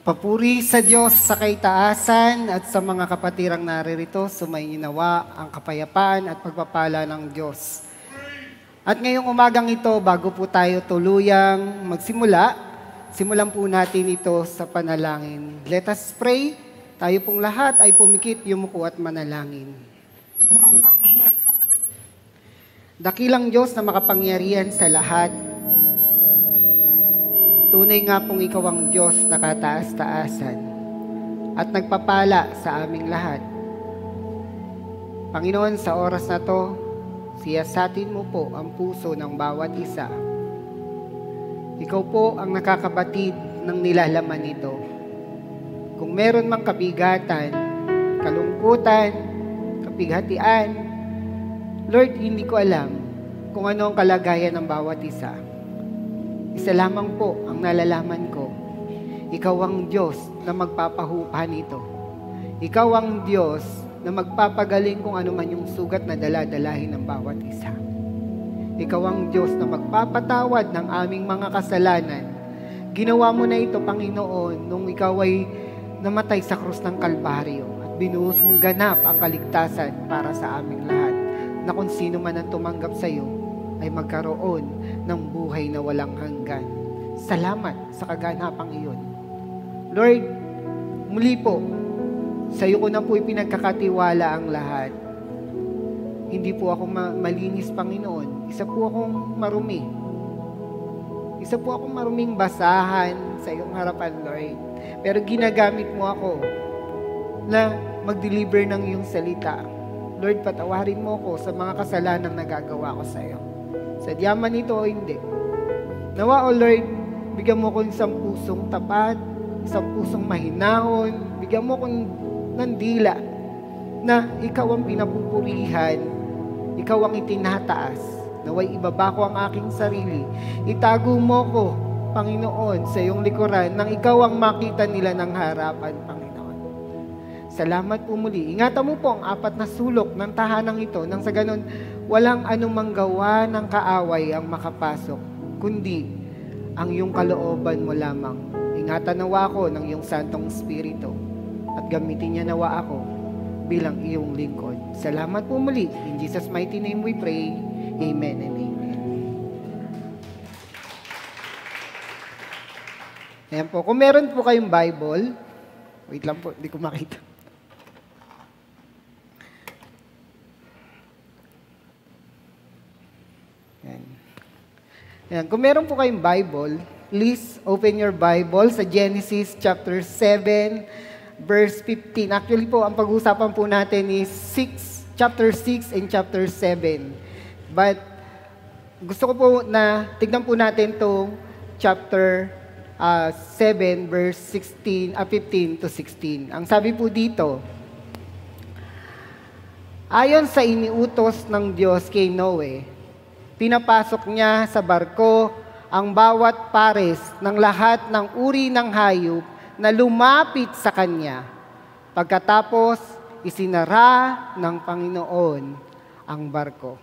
Papuri sa Diyos sa kaitaasan at sa mga kapatirang naririto, sumaininawa ang kapayapaan at pagpapala ng Diyos. At ngayong umagang ito, bago po tayo tuluyang magsimula, simulan po natin ito sa panalangin. Let us pray. Tayo pong lahat ay pumikit, yumuko at manalangin. Dakilang Diyos na makapangyarihan sa lahat, tunay nga pong ikaw ang Diyos na kataas-taasan at nagpapala sa aming lahat. Panginoon, sa oras na to, siyasatin mo po ang puso ng bawat isa. Ikaw po ang nakakabatid ng nilalaman nito. Kung meron mang kabigatan, kalungkutan, kapighatian, Lord, hindi ko alam kung ano ang kalagayan ng bawat isa. Isa lamang po ang nalalaman ko. Ikaw ang Diyos na magpapahupa nito. Ikaw ang Diyos na magpapagaling kung ano man yung sugat na daladalahin ng bawat isa. Ikaw ang Diyos na magpapatawad ng aming mga kasalanan. Ginawa mo na ito, Panginoon, nung ikaw ay namatay sa krus ng Kalbaryo at binuhos mong ganap ang kaligtasan para sa aming lahat, na kung sino man ang tumanggap sa iyo ay magkaroon ng buhay na walang hanggan. Salamat sa kaganapang iyon. Lord, muli po, sa iyo ko na po ipinagkakatiwala ang lahat. Hindi po ako malinis, Panginoon. Isa po akong marumi. Isa po akong maruming basahan sa iyong harapan, Lord. Pero ginagamit mo ako na mag-deliver ng iyong salita. Lord, patawarin mo ako sa mga kasalanang nagagawa ko sa iyo. Sadya man ito o hindi. Nawa, O Lord, bigyan mo ko isang pusong tapat, isang pusong mahinahon, bigyan mo ko ng dila na ikaw ang pinapupurihan, ikaw ang itinataas. Naway ibaba ko ang aking sarili. Itago mo ko, Panginoon, sa iyong likuran nang ikaw ang makita nila ng harapan, Panginoon. Salamat po muli. Ingatan mo po ang apat na sulok ng tahanang ito nang sa ganon walang anumang gawa ng kaaway ang makapasok, kundi ang iyong kalooban mo lamang. Ingatan nawa ako ng iyong Santong Espiritu at gamitin niya nawa ako bilang iyong lingkod. Salamat po muli. In Jesus' mighty name we pray. Amen and amen. Ayan po. Kung meron po kayong Bible, wait lang po, hindi ko makita. Ayan. Kung meron po kayong Bible, please open your Bible sa Genesis chapter 7, verse 15. Actually po, ang pag-uusapan po natin is chapter 6 and chapter 7. But gusto ko po na tignan po natin itong chapter 7, verse 15 to 16. Ang sabi po dito, ayon sa iniutos ng Diyos kay Noe, pinapasok niya sa barko ang bawat pares ng lahat ng uri ng hayop na lumapit sa kanya. Pagkatapos, isinara ng Panginoon ang barko.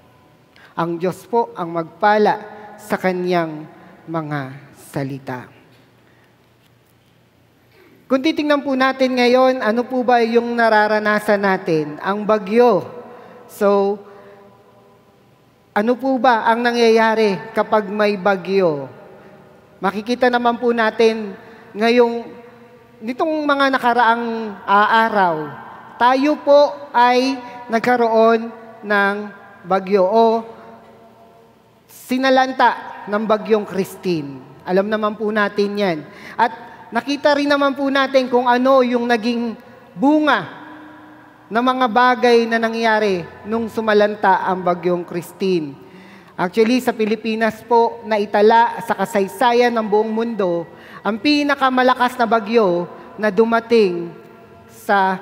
Ang Diyos po ang magpala sa kanyang mga salita. Kung titingnan po natin ngayon, ano po ba yung nararanasan natin? Ang bagyo. So, ano po ba ang nangyayari kapag may bagyo? Makikita naman po natin nitong mga nakaraang araw, tayo po ay nagkaroon ng bagyo o sinalanta ng bagyong Christine. Alam naman po natin yan. At nakita rin naman po natin kung ano yung naging bunga na mga bagay na nangyari nung sumalanta ang bagyong Christine. Actually, sa Pilipinas po, naitala sa kasaysayan ng buong mundo ang pinakamalakas na bagyo na dumating sa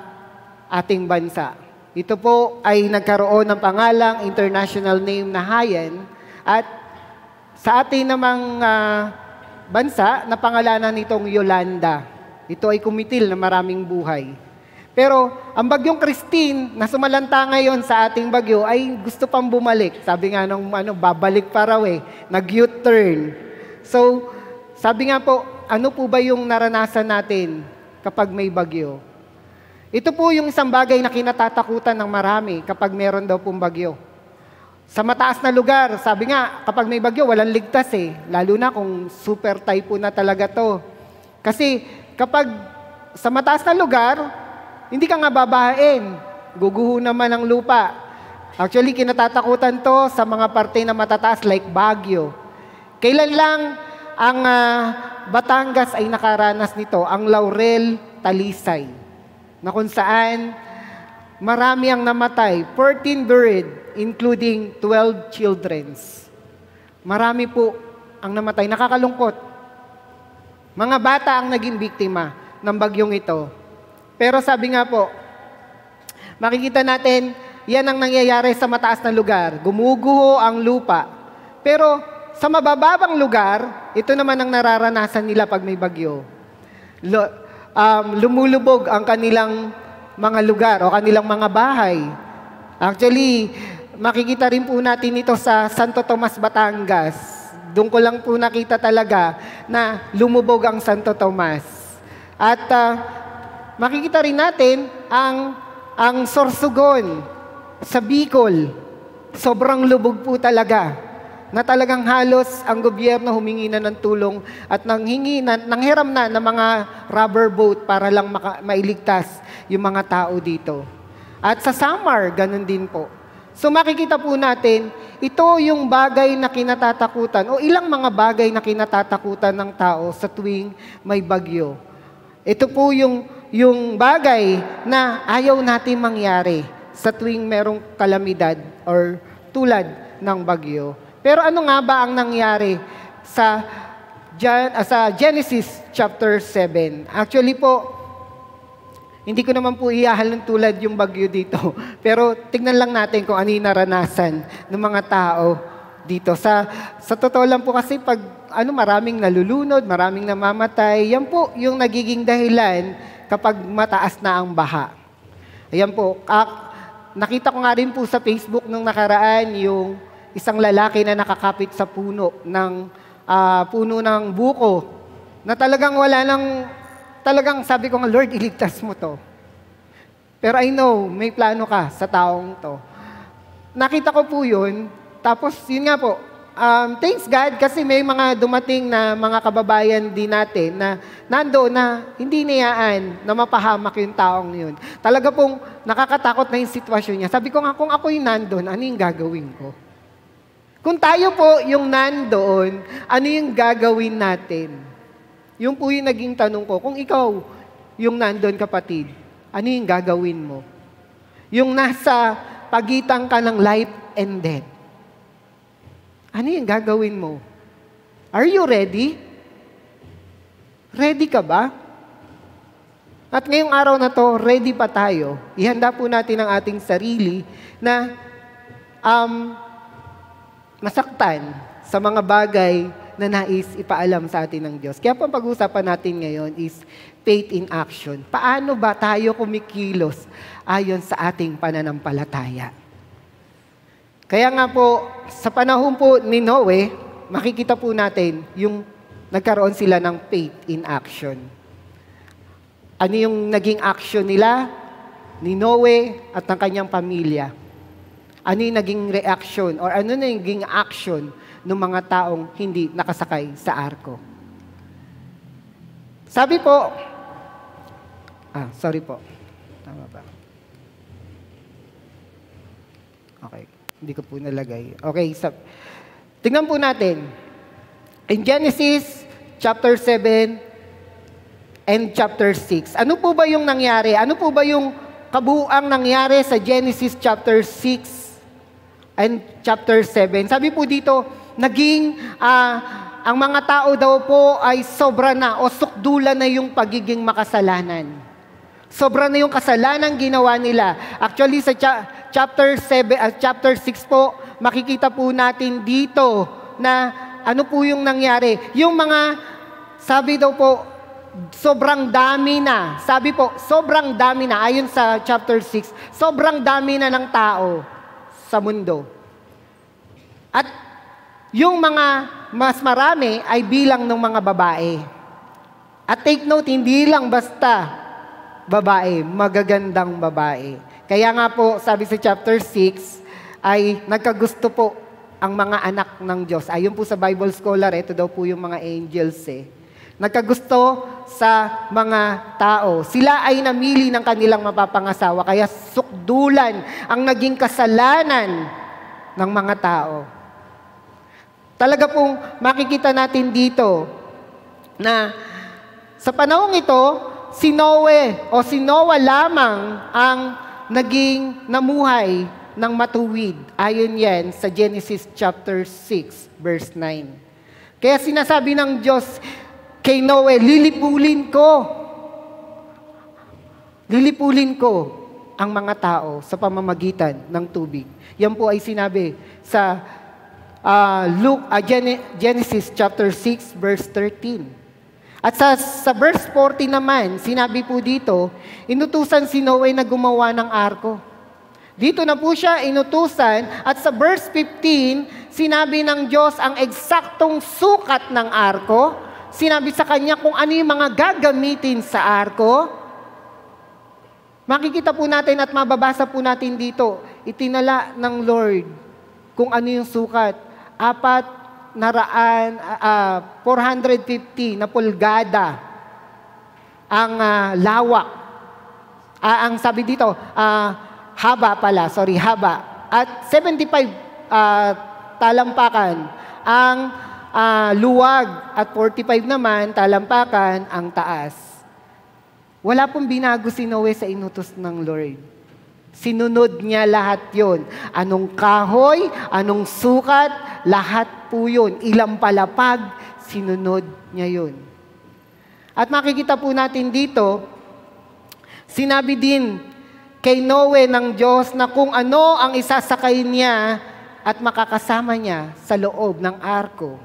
ating bansa. Ito po ay nagkaroon ng pangalang international name na Haiyan at sa ating namang bansa, napangalanan nitong Yolanda. Ito ay kumitil na maraming buhay. Pero ang bagyong Christine na sumalanta ngayon sa ating bagyo ay gusto pang bumalik. Sabi nga babalik pa raw eh. Nag-U-turn. So, sabi nga po, ano po ba yung naranasan natin kapag may bagyo? Ito po yung isang bagay na kinatatakutan ng marami kapag meron daw pong bagyo. Sa mataas na lugar, sabi nga, kapag may bagyo, walang ligtas eh. Lalo na kung super typhoon na talaga to. Kasi kapag sa mataas na lugar, hindi ka nga babahain. Guguho naman ang lupa. Actually, kinatatakutan to sa mga parte na matataas like Baguio. Kailan lang ang Batangas ay nakaranas nito, ang Laurel, Talisay, na kung saan marami ang namatay, 14 buried, including 12 children. Marami po ang namatay. Nakakalungkot. Mga bata ang naging biktima ng bagyong ito. Pero sabi nga po, makikita natin, yan ang nangyayari sa mataas na lugar. Gumuguho ang lupa. Pero sa mabababang lugar, ito naman ang nararanasan nila pag may bagyo. Lumulubog ang kanilang mga lugar o kanilang mga bahay. Actually, makikita rin po natin ito sa Santo Tomas, Batangas. Doon ko lang po nakita talaga na lumubog ang Santo Tomas. At makikita rin natin ang Sorsogon sa Bicol. Sobrang lubog po talaga. Na talagang halos ang gobyerno humingi na ng tulong at nanghiram na ng mga rubber boat para lang mailigtas yung mga tao dito. At sa Samar, ganun din po. So makikita po natin, ito yung bagay na kinatatakutan o ilang mga bagay na kinatatakutan ng tao sa tuwing may bagyo. Ito po yung bagay na ayaw natin mangyari sa tuwing merong kalamidad or tulad ng bagyo. Pero ano nga ba ang nangyari sa Genesis chapter 7? Actually po, hindi ko naman po ihahalin tulad yung bagyo dito. Pero tignan lang natin kung ano yung naranasan ng mga tao dito. Sa totoo lang po kasi pag maraming nalulunod, maraming namamatay, yan po yung nagiging dahilan kapag mataas na ang baha. Ayan po. Nakita ko nga rin po sa Facebook nung nakaraan yung isang lalaki na nakakapit sa puno ng buko na talagang talagang sabi ko nga, Lord, iligtas mo to. Pero I know, may plano ka sa taong to. Nakita ko po yun, tapos yun nga po, thanks God kasi may mga dumating na mga kababayan din natin na nandoon na hindi niyaan na mapahamak yung taong yun. Talaga pong nakakatakot na yung sitwasyon niya. Sabi ko nga, kung ako yung nandoon, ano yung gagawin ko? Kung tayo po yung nandoon, ano yung gagawin natin? Yung po yung naging tanong ko, kung ikaw yung nandoon kapatid, ano yung gagawin mo? Yung nasa pagitan ka ng life and death. Ano yung gagawin mo? Are you ready? Ready ka ba? At ngayong araw na to, ready pa tayo. Ihanda po natin ang ating sarili na masaktan sa mga bagay na nais ipaalam sa atin ng Diyos. Kaya po ang pag-uusapan natin ngayon is faith in action. Paano ba tayo kumikilos ayon sa ating pananampalataya? Kaya nga po, sa panahon po ni Noe, makikita po natin yung nagkaroon sila ng faith in action. Ano yung naging action nila, ni Noe at ng kanyang pamilya? Ano yung naging reaction or ano na yung naging action ng mga taong hindi nakasakay sa arko? Sabi po, sorry po. Tama ba? Okay. Hindi ko po nalagay. Okay. Tingnan po natin. In Genesis chapter 7 and chapter 6. Ano po ba yung nangyari? Ano po ba yung kabuuang nangyari sa Genesis chapter 6 and chapter 7. Sabi po dito, ang mga tao daw po ay sobra na o sukdulan na yung pagiging makasalanan. Sobra na yung kasalanan ginawa nila. Actually, sa chapter 7 at chapter 6 po, makikita po natin dito na ano po yung nangyari. Yung mga, sabi daw po, sobrang dami na. Sabi po, sobrang dami na. Ayon sa chapter 6, sobrang dami na ng tao sa mundo. At yung mga mas marami ay bilang ng mga babae. At take note, hindi lang basta babae, magagandang babae. Kaya nga po, sabi sa chapter 6, ay nagkagusto po ang mga anak ng Diyos. Ayon po sa Bible scholar, ito daw po yung mga angels Nagkagusto sa mga tao. Sila ay namili ng kanilang mapapangasawa, kaya sukdulan ang naging kasalanan ng mga tao. Talaga pong makikita natin dito na sa panahong ito, si Noah lamang ang naging namuhay ng matuwid. Ayon yan sa Genesis chapter 6, verse 9. Kaya sinasabi ng Diyos kay Noah, lilipulin ko ang mga tao sa pamamagitan ng tubig. Yan po ay sinabi sa Genesis chapter 6, verse 13. At sa verse 40 naman, sinabi po dito, inutusan si Noah na gumawa ng arko. Dito na po siya inutusan at sa verse 15, sinabi ng Diyos ang eksaktong sukat ng arko. Sinabi sa kanya kung ano yung mga gagamitin sa arko. Makikita po natin at mababasa po natin dito, itinala ng Lord kung ano yung sukat. 450 na pulgada ang lawak. Ang sabi dito, haba. At 75 talampakan ang luwag at 45 naman talampakan ang taas. Wala pong binago si Noe sa inutos ng Lord. Sinunod niya lahat yon. Anong kahoy, anong sukat, lahat po yun. Ilang palapag, sinunod niya yun. At makikita po natin dito, sinabi din kay Noe ng Diyos na kung ano ang isasakay niya at makakasama niya sa loob ng arko.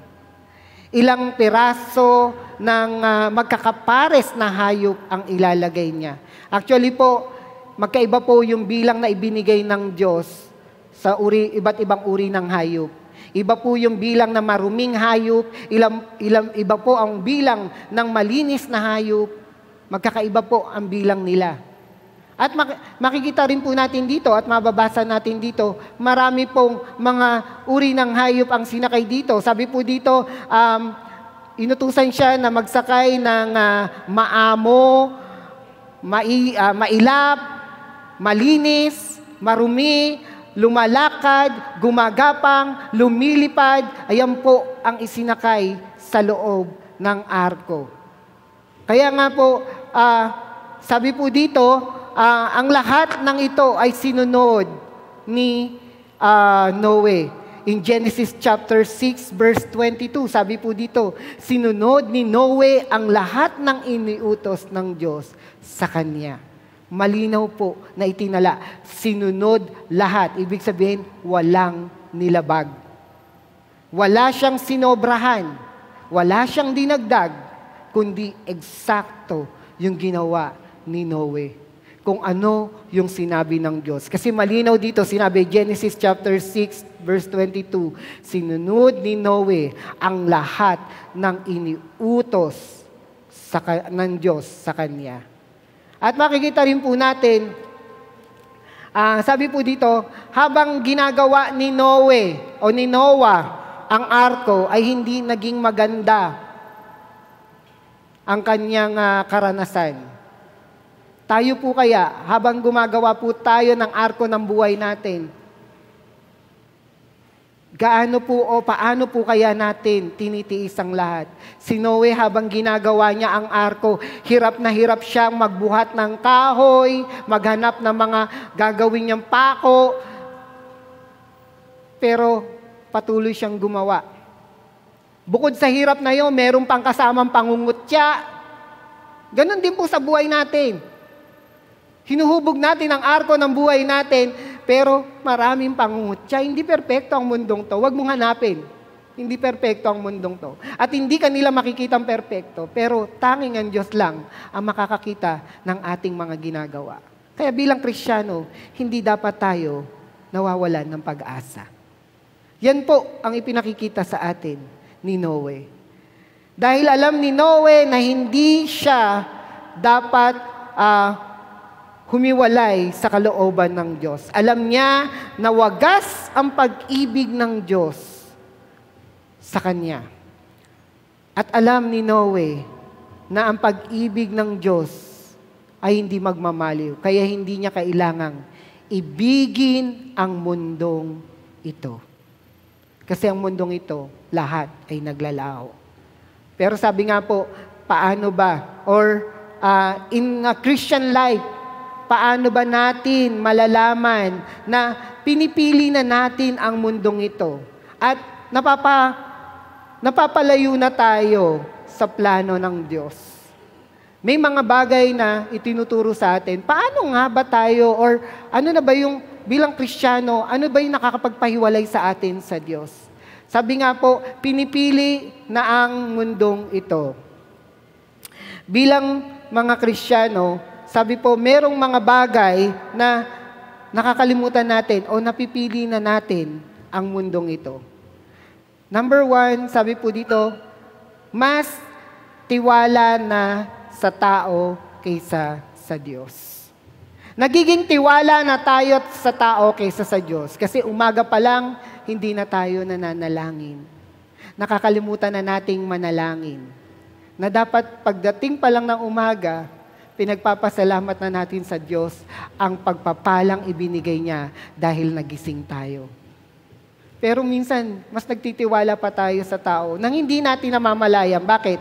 Ilang piraso ng magkakapares na hayop ang ilalagay niya. Actually po, magkaiba po yung bilang na ibinigay ng Diyos sa iba't ibang uri ng hayop. Iba po yung bilang na maruming hayop, iba po ang bilang ng malinis na hayop. Magkakaiba po ang bilang nila. At makikita rin po natin dito at mababasa natin dito, marami pong mga uri ng hayop ang sinakay dito. Sabi po dito, inutusan siya na magsakay ng maamo, mailap, malinis, marumi, lumalakad, gumagapang, lumilipad. Ayan po ang isinakay sa loob ng arko. Kaya nga po, sabi po dito, ang lahat ng ito ay sinunod ni Noe. In Genesis chapter 6 verse 22, sabi po dito, sinunod ni Noe ang lahat ng iniutos ng Diyos sa kanya. Malinaw po na itinala, sinunod lahat. Ibig sabihin, walang nilabag. Wala siyang sinobrahan. Wala siyang dinagdag, kundi eksakto yung ginawa ni Noe. Kung ano yung sinabi ng Diyos. Kasi malinaw dito, sinabi Genesis chapter 6, verse 22, sinunod ni Noe ang lahat ng iniutos ng Diyos sa kanya. At makikita rin po natin, sabi po dito, habang ginagawa ni Noe o ni Noah ang arko, ay hindi naging maganda ang kanyang karanasan. Tayo po kaya, habang gumagawa po tayo ng arko ng buhay natin, paano po kaya natin tinitiis ang lahat? Si Noe habang ginagawa niya ang arko, hirap na hirap siyang magbuhat ng kahoy, maghanap ng mga gagawin niyang pako, pero patuloy siyang gumawa. Bukod sa hirap na yun, meron pang kasamang pangungutya. Ganon din po sa buhay natin. Hinuhubog natin ang arko ng buhay natin, pero maraming pangungutya. Hindi perpekto ang mundong to. Huwag mong hanapin. Hindi perpekto ang mundong to. At hindi kanila makikitang perpekto, pero tanging ang Diyos lang ang makakakita ng ating mga ginagawa. Kaya bilang Kristiyano, hindi dapat tayo nawawalan ng pag-asa. Yan po ang ipinakikita sa atin ni Noe. Dahil alam ni Noe na hindi siya dapat humiwalay sa kalooban ng Diyos. Alam niya na wagas ang pag-ibig ng Diyos sa kanya. At alam ni Noe na ang pag-ibig ng Diyos ay hindi magmamaliw. Kaya hindi niya kailangang ibigin ang mundong ito. Kasi ang mundong ito, lahat ay naglalaho. Pero sabi nga po, paano ba? Or in a Christian life, paano ba natin malalaman na pinipili na natin ang mundong ito? At napapalayo na tayo sa plano ng Diyos. May mga bagay na itinuturo sa atin. Paano nga ba tayo or ano na ba yung bilang Kristiyano, ano ba yung nakakapagpahiwalay sa atin sa Diyos? Sabi nga po, pinipili na ang mundong ito. Bilang mga Kristiyano, sabi po, merong mga bagay na nakakalimutan natin o napipili na natin ang mundong ito. Number 1, sabi po dito, mas tiwala na sa tao kaysa sa Diyos. Nagiging tiwala na tayo sa tao kaysa sa Diyos. Kasi umaga pa lang, hindi na tayo nananalangin. Nakakalimutan na nating manalangin. Na dapat pagdating pa lang ng umaga, pinagpapasalamat na natin sa Diyos ang pagpapalang ibinigay niya dahil nagising tayo. Pero minsan, mas nagtitiwala pa tayo sa tao nang hindi natin namamalayan. Bakit?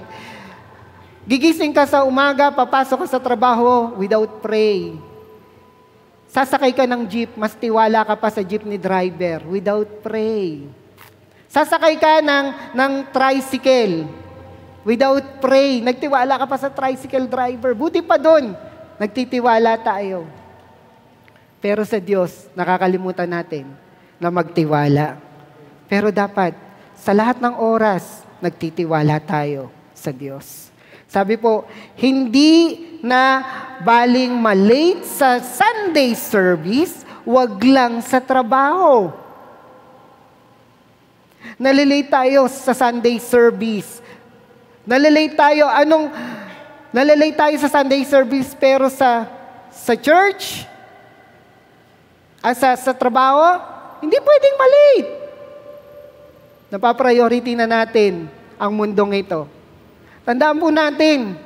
Gigising ka sa umaga, papasok ka sa trabaho without pray. Sasakay ka ng jeep, mas tiwala ka pa sa jeepney driver without pray. Sasakay ka ng tricycle without pray. Nagtiwala ka pa sa tricycle driver. Buti pa doon, nagtitiwala tayo. Pero sa Diyos, nakakalimutan natin na magtiwala. Pero dapat, sa lahat ng oras, nagtitiwala tayo sa Diyos. Sabi po, hindi na baling malate sa Sunday service, wag lang sa trabaho. Nalilate tayo sa Sunday service. Nalilate tayo sa Sunday service pero sa church, sa trabaho, hindi pwedeng malate. Napapriority na natin ang mundong ito. Tandaan po natin,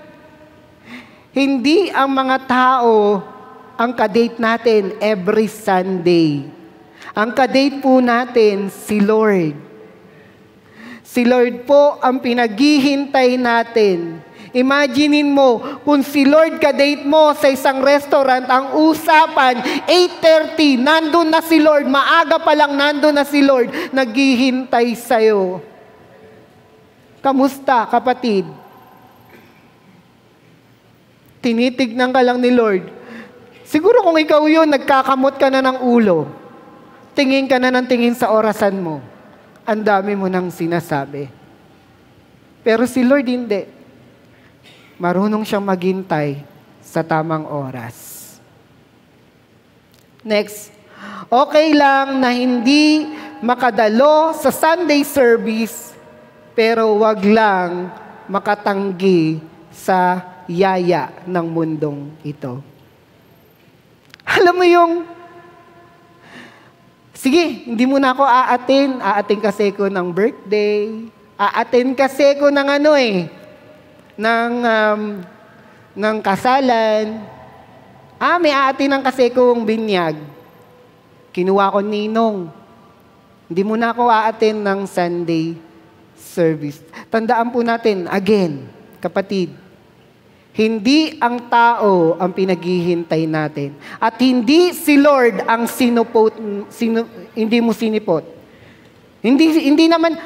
hindi ang mga tao ang kadate natin every Sunday. Ang kadate po natin si Lord. Si Lord po ang pinaghihintay natin. Imaginein mo, kung si Lord kadate mo sa isang restaurant, ang usapan, 8:30, nandun na si Lord, maaga pa lang nandun na si Lord, naghihintay sa'yo. Kamusta, kapatid? Tinitignan ka lang ni Lord. Siguro kung ikaw yun, nagkakamot ka na ng ulo. Tingin ka na ng tingin sa orasan mo. Ang dami mo nang sinasabi. Pero si Lord hindi. Marunong siyang maghintay sa tamang oras. Next. Okay lang na hindi makadalo sa Sunday service, pero wag lang makatanggi sa yaya ng mundong ito. Alam mo yung, sige, hindi mo na ako aatin. Aatin kasi ko ng birthday. Aatin kasi ko ng ng kasalan. May aatin ng kasi kong binyag. Kinuha ko ninong. Hindi mo na ako aatin ng Sunday service. Tandaan po natin, again, kapatid, hindi ang tao ang pinaghihintay natin. At hindi si Lord ang hindi mo sinipot. Hindi naman,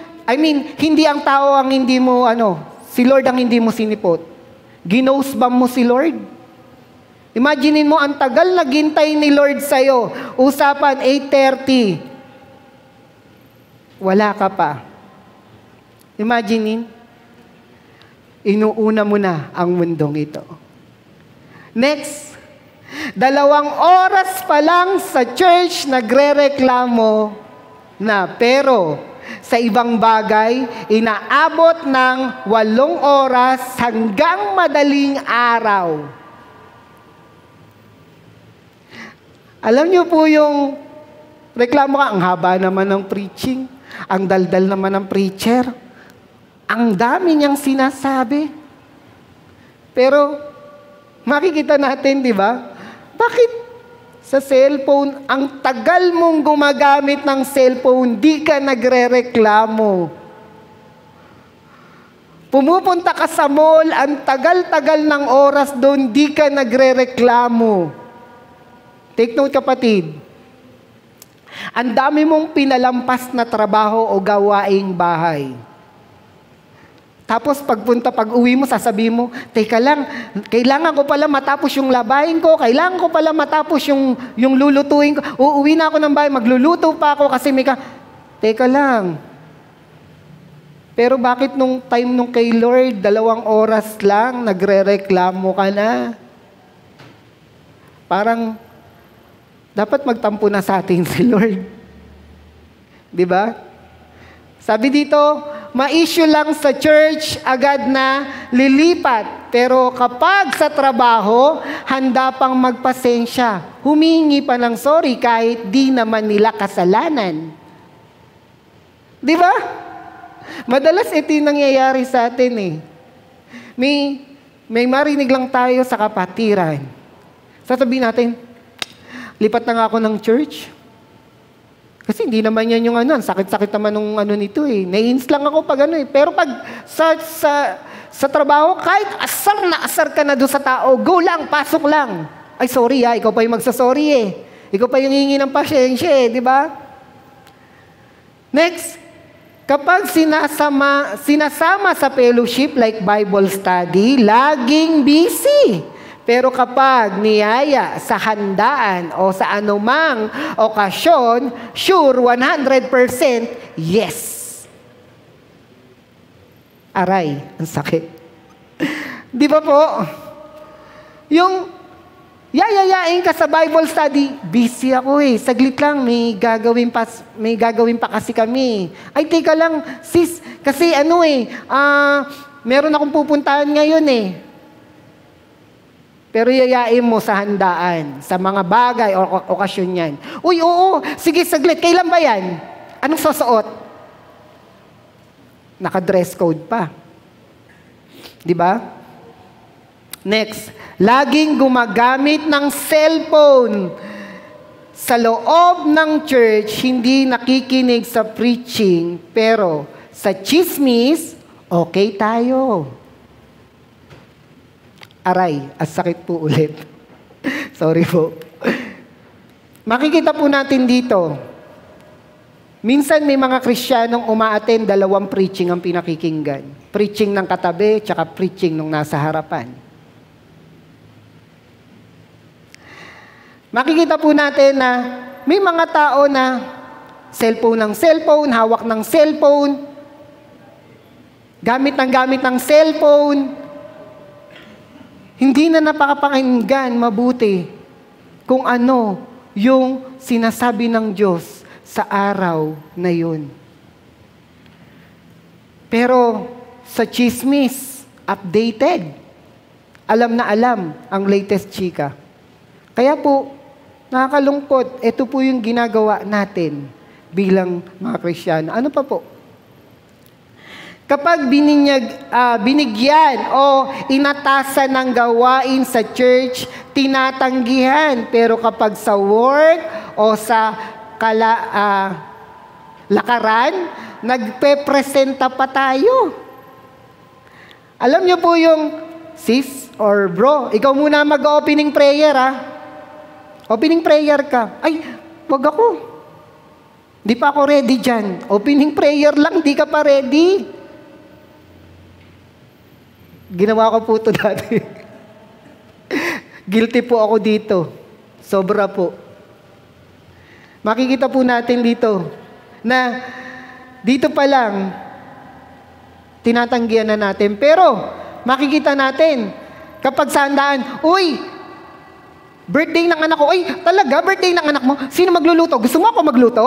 hindi ang tao ang hindi mo, si Lord ang hindi mo sinipot. Ginosebam mo si Lord. Imaginein mo, ang tagal naghintay ni Lord sa'yo. Usapan, 8:30. Wala ka pa. Imaginein, inuuna mo na ang mundong ito. Next, 2 oras pa lang sa church nagre-reklamo na, pero Sa ibang bagay, inaabot ng 8 oras hanggang madaling araw. Alam niyo po yung reklamo ka, ang haba naman ng preaching, ang daldal naman ng preacher, ang dami niyang sinasabi. Pero, makikita natin, di ba? Bakit sa cellphone, ang tagal mong gumagamit ng cellphone, di ka nagre-reklamo? Pumupunta ka sa mall, ang tagal-tagal ng oras doon, di ka nagre-reklamo. Take note, kapatid. Ang dami mong pinalampas na trabaho o gawaing bahay. Tapos pag uwi mo, sasabihin mo, teka lang, kailangan ko pala matapos yung labahin ko, kailangan ko pala matapos yung lulutuin ko. Uuwi na ako ng bahay, magluluto pa ako kasi teka lang. Pero bakit nung time nung kay Lord, 2 oras lang, nagre-reklamo ka na? Parang, dapat magtampo na sa atin si Lord. Di ba? Sabi dito, ma-issue lang sa church, agad na lilipat. Pero kapag sa trabaho, handa pang magpasensya. Humingi pa ng sorry kahit di naman nila kasalanan. Di ba? Madalas ito yung nangyayari sa atin eh. May marinig lang tayo sa kapatiran. Sasabihin natin, lipat na nga ako ng church. Kasi hindi naman yan yung sakit-sakit naman nung nito eh. Naiins lang ako pag Pero pag sa trabaho, kahit asar ka na doon sa tao, go lang, pasok lang. Ay, sorry ikaw pa yung magsasorry eh. Ikaw pa yung hihingi ng pasyensya eh, di ba? Next, kapag sinasama sa fellowship like Bible study, laging busy. Pero kapag niyaya sa handaan o sa anumang okasyon, sure, 100% yes. Aray, ang sakit. Di ba po? Yung yayayain ka sa Bible study, busy ako eh. Saglit lang, may gagawin pa kasi kami. Ay, teka lang, sis, kasi meron akong pupuntahan ngayon eh. Pero yayain mo sa handaan, sa mga bagay o okasyon yan. Uy, oo, sige, saglit. Kailan ba yan? Anong susuot? Naka-dress code pa. Di ba? Next, laging gumagamit ng cellphone. Sa loob ng church, hindi nakikinig sa preaching, pero sa chismis, okay tayo. Aray, sakit po ulit. Sorry po. Makikita po natin dito, minsan may mga Kristiyanong umaattend 2 preaching ang pinakikinggan. Preaching ng katabi, tsaka preaching nung nasa harapan. Makikita po natin na may mga tao na cellphone ng cellphone, hawak ng cellphone, gamit ng cellphone, hindi na napakapakinggan mabuti kung ano yung sinasabi ng Diyos sa araw na yun. Pero sa chismis, updated. Alam na alam ang latest chika. Kaya po, nakakalungkot, ito po yung ginagawa natin bilang mga Kristiyano. Ano pa po? Kapag binigyan o inatasan ng gawain sa church, tinatanggihan. Pero kapag sa work o sa lakaran, nagpe-presenta pa tayo. Alam niyo po yung sis or bro, ikaw muna mag-opening prayer Opening prayer ka. Ay, wag ako. Di pa ako ready dyan. Opening prayer lang, di ka pa ready. Ginawa ko po ito dati. Guilty po ako dito. Sobra po. Makikita po natin dito na dito pa lang tinatanggihan na natin. Pero makikita natin kapag sa handaan, uy, birthday ng anak ko. Ay, talaga, birthday ng anak mo? Sino magluluto? Gusto mo ako magluto?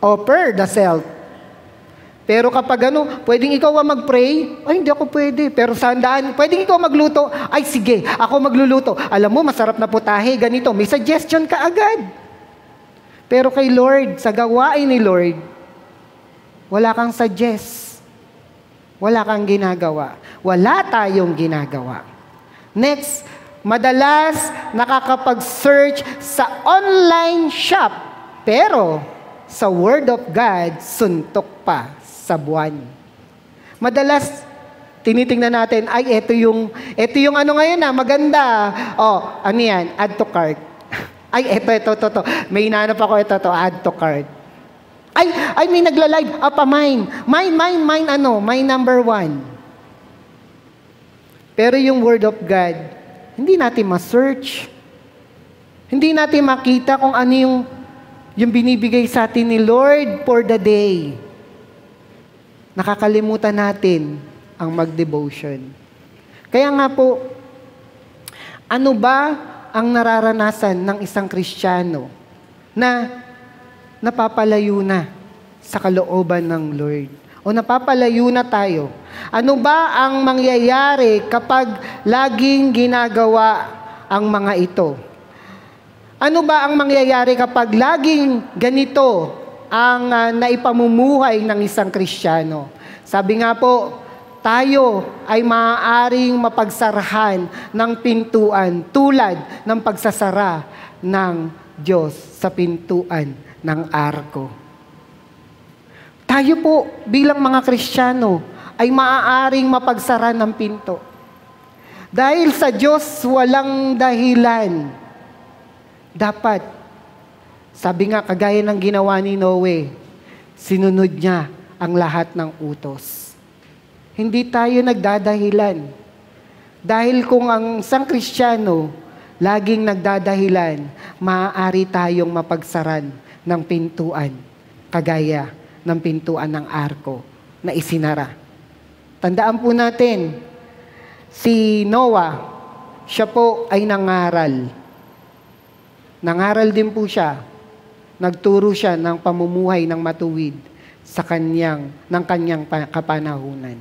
Offer the self. Pero kapag pwedeng ikaw mag-pray, ay hindi ako pwede. Pero sandaan, pwedeng ikaw magluto, ay sige, ako magluluto. Alam mo, masarap na putahe, ganito. May suggestion ka agad. Pero kay Lord, sa gawain ni Lord, wala kang suggest. Wala kang ginagawa. Wala tayong ginagawa. Next, madalas nakakapag-search sa online shop. Pero sa Word of God, suntok pa sa buwan. Madalas, tinitingnan natin, ay, ito yung ngayon maganda. Ano yan? Add to cart. Ay, ito. May hinanap ako, ito, add to cart. Ay, may nagla-live. Mine. Mine number 1. Pero yung Word of God, hindi natin ma-search. Hindi natin makita kung ano yung binibigay sa atin ni Lord for the day. Nakakalimutan natin ang mag-devotion. Kaya nga po, ano ba ang nararanasan ng isang Kristiyano na napapalayo na sa kalooban ng Lord? O napapalayo na tayo? Ano ba ang mangyayari kapag laging ginagawa ang mga ito? Ano ba ang mangyayari kapag laging ganito ang naipamumuhay ng isang Kristiyano? Sabi nga po, tayo ay maaaring mapagsarahan ng pintuan tulad ng pagsasara ng Diyos sa pintuan ng arko. Tayo po bilang mga Kristiyano ay maaaring mapagsara ng pinto. Dahil sa Diyos walang dahilan. Dapat, sabi nga kagaya ng ginawa ni Noe, sinunod niya ang lahat ng utos. Hindi tayo nagdadahilan. Dahil kung ang isang Kristiyano laging nagdadahilan, maaari tayong mapagsaran ng pintuan, kagaya ng pintuan ng arko na isinara. Tandaan po natin, si Noah, siya po ay nangaral. Nangaral din po siya. Nagturo siya ng pamumuhay ng matuwid ng kanyang kapanahunan.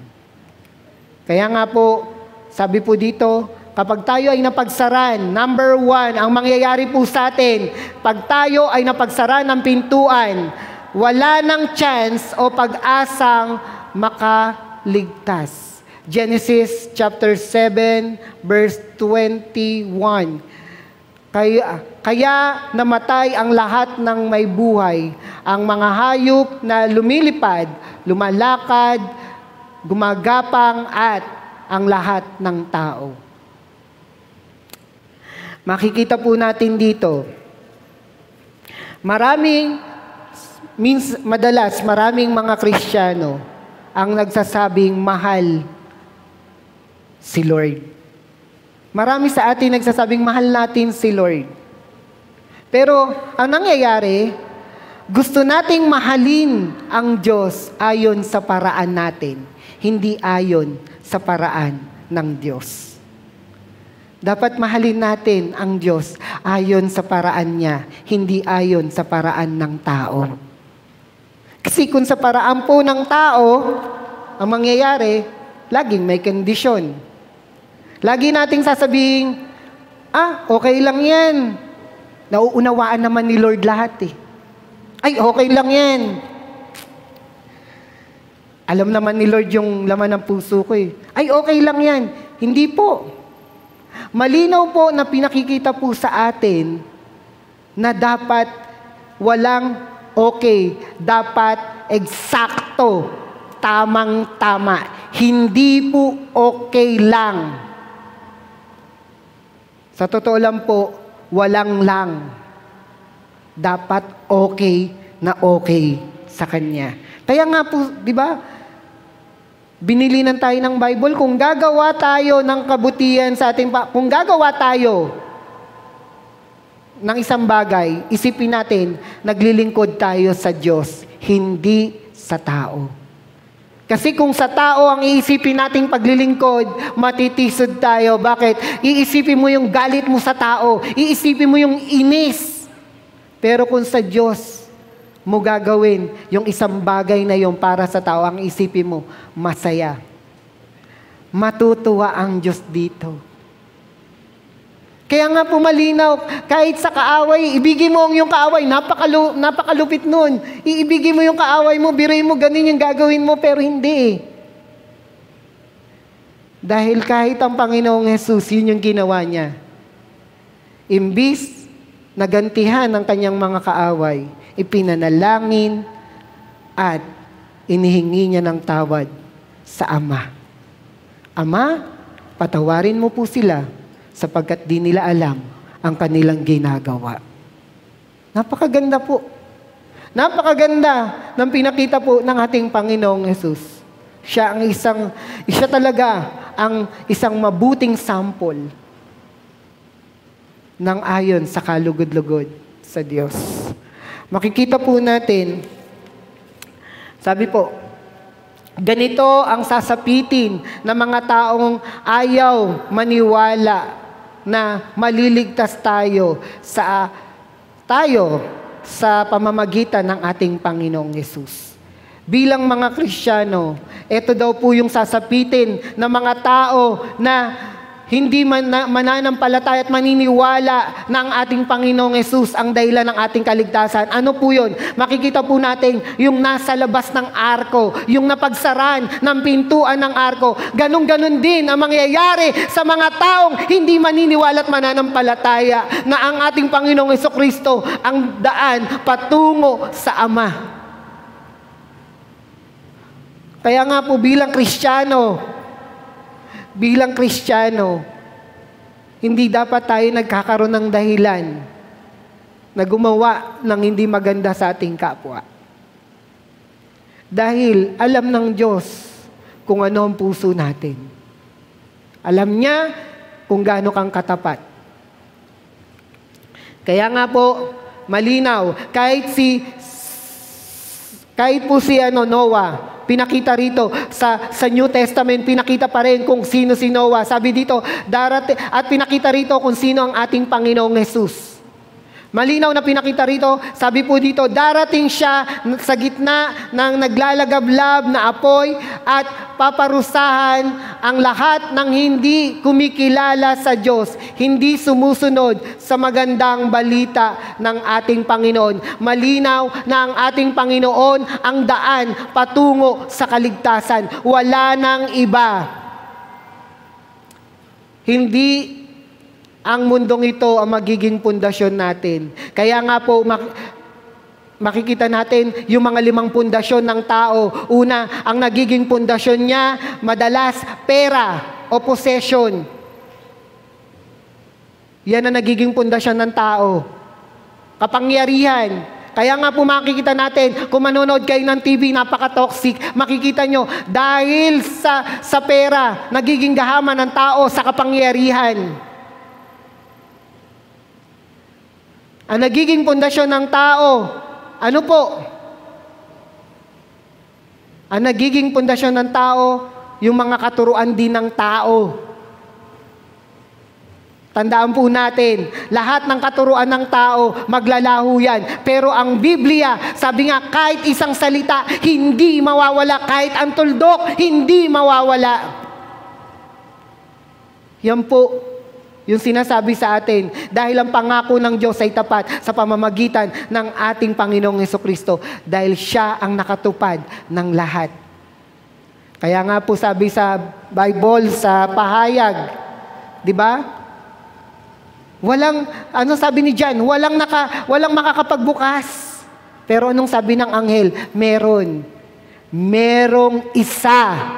Kaya nga po, sabi po dito, kapag tayo ay napagsaran, number 1, ang mangyayari po sa atin, pag tayo ay napagsaran ng pintuan, wala ng chance o pag-asang makaligtas. Genesis chapter 7, verse 21. Kaya namatay ang lahat ng may buhay, ang mga hayop na lumilipad, lumalakad, gumagapang at ang lahat ng tao. Makikita po natin dito, madalas maraming mga Kristiyano ang nagsasabing mahal si Lord. Marami sa atin nagsasabing mahal natin si Lord. Pero ang nangyayari, gusto nating mahalin ang Diyos ayon sa paraan natin, hindi ayon sa paraan ng Diyos. Dapat mahalin natin ang Diyos ayon sa paraan niya, hindi ayon sa paraan ng tao. Kasi kung sa paraan po ng tao, ang mangyayari, laging may kondisyon. Lagi nating sasabihin, okay lang yan. Nauunawaan naman ni Lord lahat eh. Ay, okay lang yan. Alam naman ni Lord yung laman ng puso ko eh. Ay, okay lang yan. Hindi po. Malinaw po na pinakikita po sa atin na dapat walang okay. Dapat eksakto. Tamang-tama. Hindi po okay lang. Sa totoo lang po, walang lang. Dapat okay na okay sa Kanya. Kaya nga po, di ba, binilinan tayo ng Bible, kung gagawa tayo ng kabutihan sa ating, kung gagawa tayo ng isang bagay, isipin natin, naglilingkod tayo sa Diyos, hindi sa tao. Kasi kung sa tao ang iisipin nating paglilingkod, matitisod tayo. Bakit? Iisipin mo yung galit mo sa tao. Iisipin mo yung inis. Pero kung sa Diyos mo gagawin yung isang bagay na yung para sa tao, ang isipin mo, masaya. Matutuwa ang Diyos dito. Kaya nga po malinaw, kahit sa kaaway, ibigin mo yung kaaway, napakalupit nun. Iibigin mo yung kaaway mo, biruin mo, ganun yung gagawin mo, pero hindi. Dahil kahit ang Panginoong Jesus, yun yung ginawa niya. Imbis na gantihan ang kanyang mga kaaway, ipinanalangin at inihingi niya ng tawad sa Ama. Ama, patawarin mo po sila sapagkat di nila alam ang kanilang ginagawa. Napakaganda po. Napakaganda ng pinakita po ng ating Panginoong Jesus. Siya talaga ang isang mabuting sample ng ayon sa kalugod-lugod sa Diyos. Makikita po natin, sabi po, ganito ang sasapitin ng mga taong ayaw maniwala na maliligtas tayo sa pamamagitan ng ating Panginoong Yesus. Bilang mga Kristiyano, ito daw po yung sasapitin ng mga tao na hindi mananampalataya at maniniwala na ang ating Panginoong Yesus ang dahilan ng ating kaligtasan. Ano po yun? Makikita po natin yung nasa labas ng arko, yung napagsaran ng pintuan ng arko. Ganon-ganon din ang mangyayari sa mga taong hindi maniniwala at mananampalataya na ang ating Panginoong Jesucristo ang daan patungo sa Ama. Kaya nga po bilang Kristiyano, hindi dapat tayo nagkakaroon ng dahilan na gumawa ng hindi maganda sa ating kapwa. Dahil alam ng Diyos kung ano ang puso natin. Alam niya kung gaano kang katapat. Kaya nga po, malinaw, kahit po si Noah, pinakita rito sa New Testament, pinakita pa rin kung sino si Noah. Sabi dito, at pinakita rito kung sino ang ating Panginoong Jesus. Malinaw na pinakita rito, sabi po dito, darating siya sa gitna ng naglalagablab na apoy at paparusahan ang lahat ng hindi kumikilala sa Diyos, hindi sumusunod sa magandang balita ng ating Panginoon. Malinaw na ang ating Panginoon ang daan patungo sa kaligtasan. Wala nang iba. Hindi ang mundong ito ang magiging pundasyon natin. Kaya nga po, makikita natin yung mga 5 pundasyon ng tao. Una, ang nagiging pundasyon niya, madalas, pera o possession. Yan ang nagiging pundasyon ng tao. Kapangyarihan. Kaya nga po makikita natin, kung manonood kayo ng TV, napaka-toxic, makikita nyo, dahil sa pera, nagiging gahaman ng tao sa kapangyarihan. Ang nagiging pundasyon ng tao, ano po? Ang nagiging pundasyon ng tao, yung mga katuruan din ng tao. Tandaan po natin, lahat ng katuruan ng tao, maglalaho yan. Pero ang Biblia, sabi nga, kahit isang salita, hindi mawawala. Kahit ang tuldok, hindi mawawala. Yan po yung sinasabi sa atin, dahil ang pangako ng Diyos ay tapat sa pamamagitan ng ating Panginoong Jesucristo, dahil Siya ang nakatupad ng lahat. Kaya nga po sabi sa Bible, sa pahayag, di ba? Sabi ni John, walang makakapagbukas. Pero anong sabi ng anghel? Merong isa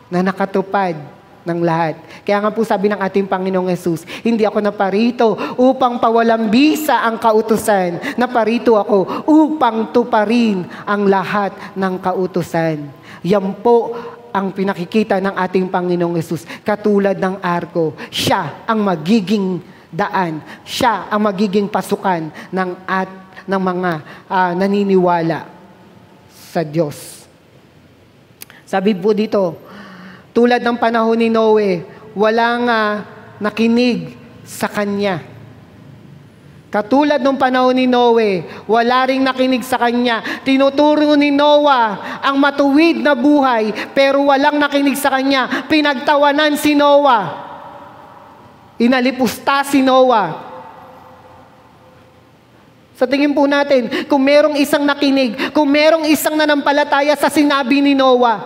na nakatupad ng lahat. Kaya nga po sabi ng ating Panginoong Yesus, hindi ako naparito upang pawalang bisa ang kautusan. Naparito ako upang tuparin ang lahat ng kautusan. Yan po ang pinakikita ng ating Panginoong Yesus. Katulad ng arko, Siya ang magiging daan. Siya ang magiging pasukan ng mga naniniwala sa Diyos. Sabi po dito, tulad ng panahon ni Noe, walang nakinig sa kanya. Katulad nung panahon ni Noe, wala ring nakinig sa kanya. Tinuturo ni Noah ang matuwid na buhay, pero walang nakinig sa kanya. Pinagtawanan si Noah. Inalipusta si Noah. Sa tingin po natin, kung merong isang nakinig, kung merong isang nanampalataya sa sinabi ni Noah,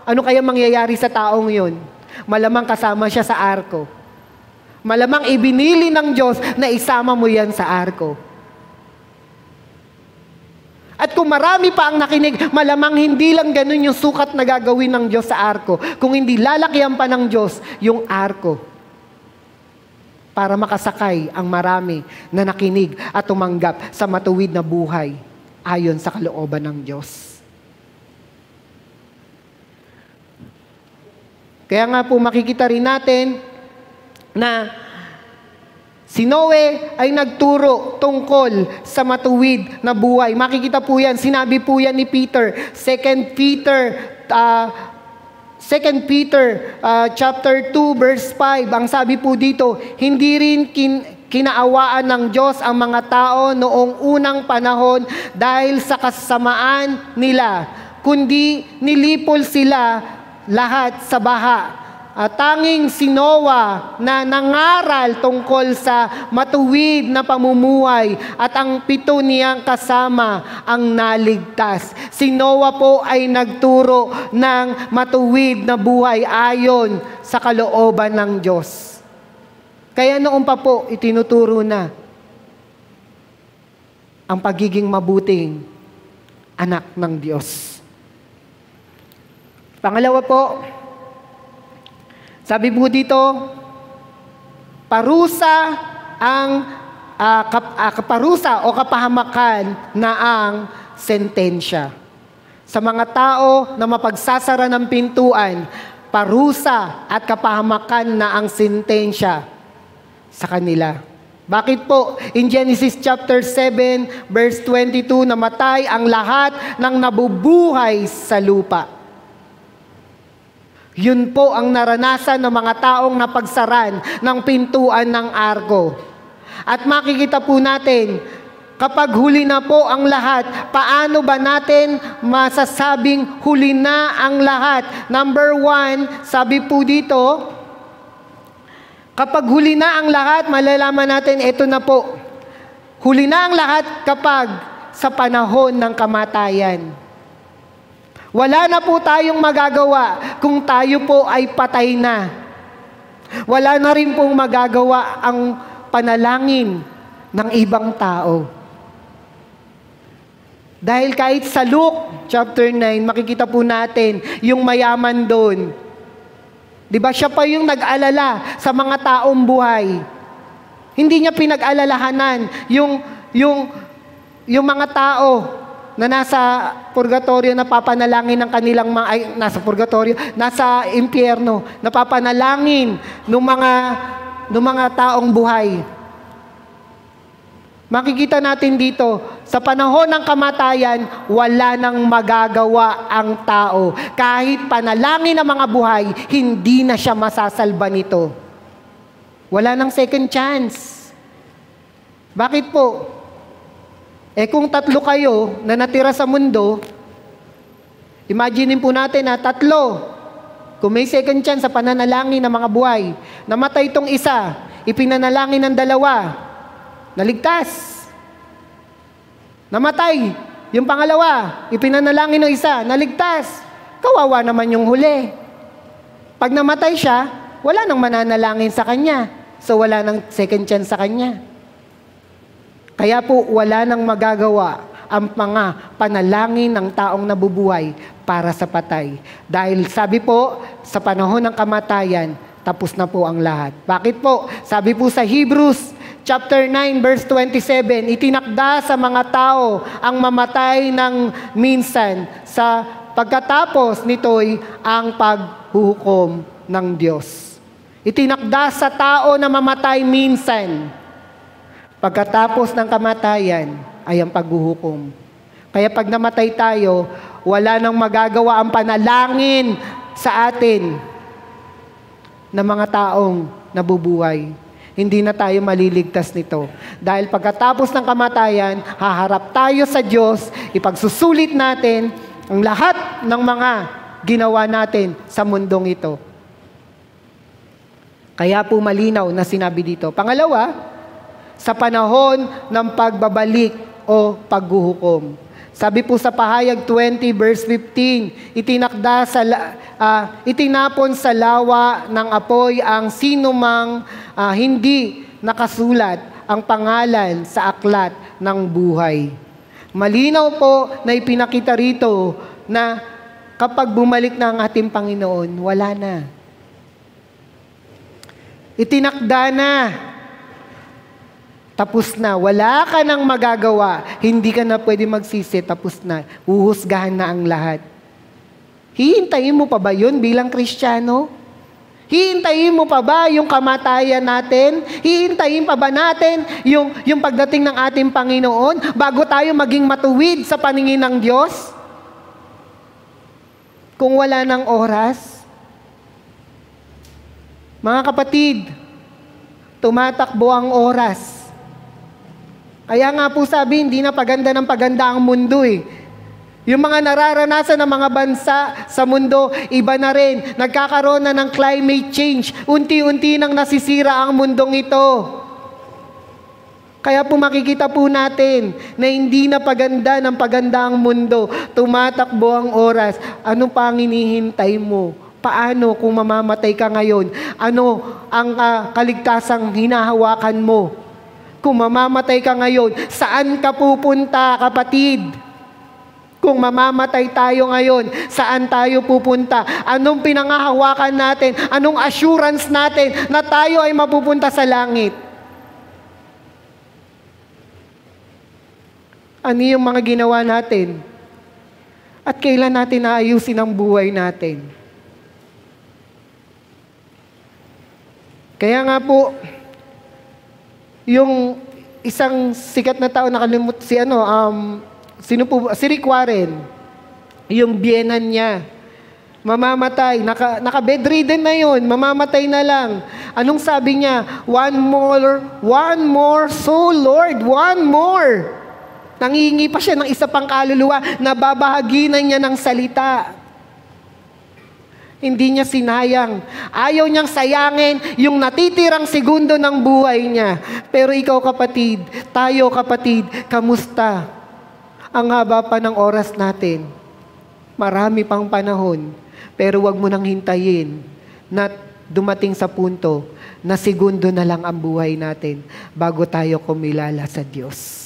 ano kaya mangyayari sa taong yun? Malamang kasama siya sa arko. Malamang ibinili ng Diyos na isama mo yan sa arko. At kung marami pa ang nakinig, malamang hindi lang ganun yung sukat na gagawin ng Diyos sa arko. Kung hindi lalakyan pa ng Diyos yung arko. Para makasakay ang marami na nakinig at tumanggap sa matuwid na buhay ayon sa kalooban ng Diyos. Kaya nga po makikita rin natin na si Noe ay nagturo tungkol sa matuwid na buhay. Makikita po yan, sinabi po yan ni Peter, 2 Peter chapter 2 verse 5. Ang sabi po dito, hindi rin kinaawaan ng Diyos ang mga tao noong unang panahon dahil sa kasamaan nila, kundi nilipol sila lahat sa baha. Tanging si Noah na nangaral tungkol sa matuwid na pamumuhay at ang 7 niyang kasama ang naligtas. Si Noah po ay nagturo ng matuwid na buhay ayon sa kalooban ng Diyos. Kaya noon pa po itinuturo na ang pagiging mabuting anak ng Diyos. Pangalawa po, sabi po dito, parusa o kapahamakan na ang sentensya. Sa mga tao na mapagsasara ng pintuan, parusa at kapahamakan na ang sentensya sa kanila. Bakit po? In Genesis chapter 7 verse 22, namatay ang lahat ng nabubuhay sa lupa. Yun po ang naranasan ng mga taong napagsaran ng pintuan ng arko. At makikita po natin, kapag huli na po ang lahat, paano ba natin masasabing huli na ang lahat? Number 1, sabi po dito, kapag huli na ang lahat, malalaman natin, ito na po. Huli na ang lahat kapag sa panahon ng kamatayan. Wala na po tayong magagawa kung tayo po ay patay na. Wala na rin pong magagawa ang panalangin ng ibang tao. Dahil kahit sa Luke chapter 9, makikita po natin yung mayaman doon. Di ba siya pa yung nag-alala sa mga taong buhay. Hindi niya pinag-alalahanan yung mga tao na nasa purgatorio, napapanalangin ng kanilang nasa impyerno, napapanalangin ng mga taong buhay. Makikita natin dito, sa panahon ng kamatayan, wala nang magagawa ang tao. Kahit panalangin ng mga buhay, hindi na siya masasalba nito. Wala nang second chance. Bakit po? Kung 3 kayo na natira sa mundo, imagine po natin na 3. Kung may second chance sa pananalangin ng mga buhay, namatay itong isa, ipinanalangin ng 2, naligtas. Namatay, yung pangalawa, ipinanalangin ng isa, naligtas. Kawawa naman yung huli. Pag namatay siya, wala nang mananalangin sa kanya. So wala nang second chance sa kanya. Kaya po, wala nang magagawa ang mga panalangin ng taong nabubuhay para sa patay. Dahil sabi po, sa panahon ng kamatayan, tapos na po ang lahat. Bakit po? Sabi po sa Hebrews chapter 9 verse 27, itinakda sa mga tao ang mamatay ng minsan, sa pagkatapos nito'y ang paghuhukom ng Diyos. Itinakda sa tao na mamatay minsan. Pagkatapos ng kamatayan ay ang paghuhukom. Kaya pag namatay tayo, wala nang magagawa ang panalangin sa atin na mga taong nabubuhay. hindi na tayo maliligtas nito. Dahil pagkatapos ng kamatayan, haharap tayo sa Diyos, ipagsusulit natin ang lahat ng mga ginawa natin sa mundong ito. Kaya po malinaw na sinabi dito. Pangalawa, sa panahon ng pagbabalik o paghuhukom. Sabi po sa Pahayag 20 verse 15, itinapon sa lawa ng apoy ang sinumang hindi nakasulat ang pangalan sa aklat ng buhay. Malinaw po na ipinakita rito na kapag bumalik na ang ating Panginoon, wala na. Itinakda na. Tapos na. Wala ka nang magagawa. Hindi ka na pwede magsisi. Tapos na. Huhusgahan na ang lahat. Hihintayin mo pa ba yun bilang Kristiyano? Hihintayin mo pa ba yung kamatayan natin? Hihintayin pa ba natin yung pagdating ng ating Panginoon bago tayo maging matuwid sa paningin ng Diyos? Kung wala ng oras? Mga kapatid, tumatakbo ang oras. Kaya nga po sabi, hindi na paganda ng paganda ang mundo eh. Yung mga nararanasan ng mga bansa sa mundo, iba na rin. Nagkakaroon na ng climate change. Unti-unti nang nasisira ang mundong ito. Kaya po makikita po natin na hindi na paganda ng paganda ang mundo. Tumatakbo ang oras. Ano pa ang hinihintay mo? Paano kung mamamatay ka ngayon? Ano ang kaligtasang hinahawakan mo? Kung mamamatay ka ngayon, saan ka pupunta, kapatid? Kung mamamatay tayo ngayon, saan tayo pupunta? Anong pinangahawakan natin? Anong assurance natin na tayo ay mapupunta sa langit? Ano yung mga ginawa natin? At kailan natin naayusin ang buhay natin? Kaya nga po, yung isang sikat na tao, nakalimut si Rick Warren, yung biyenan niya, mamamatay, naka-bedridden na yun, mamamatay na lang. Anong sabi niya? One more soul, Lord, one more. Nangihingi pa siya ng isa pang kaluluwa, nababahaginan niya ng salita. Hindi niya sinayang. Ayaw niyang sayangin yung natitirang segundo ng buhay niya. Pero ikaw kapatid, tayo kapatid, kamusta? Ang haba pa ng oras natin. Marami pang panahon. Pero wag mo nang hintayin na dumating sa punto na segundo na lang ang buhay natin bago tayo kumilala sa Diyos.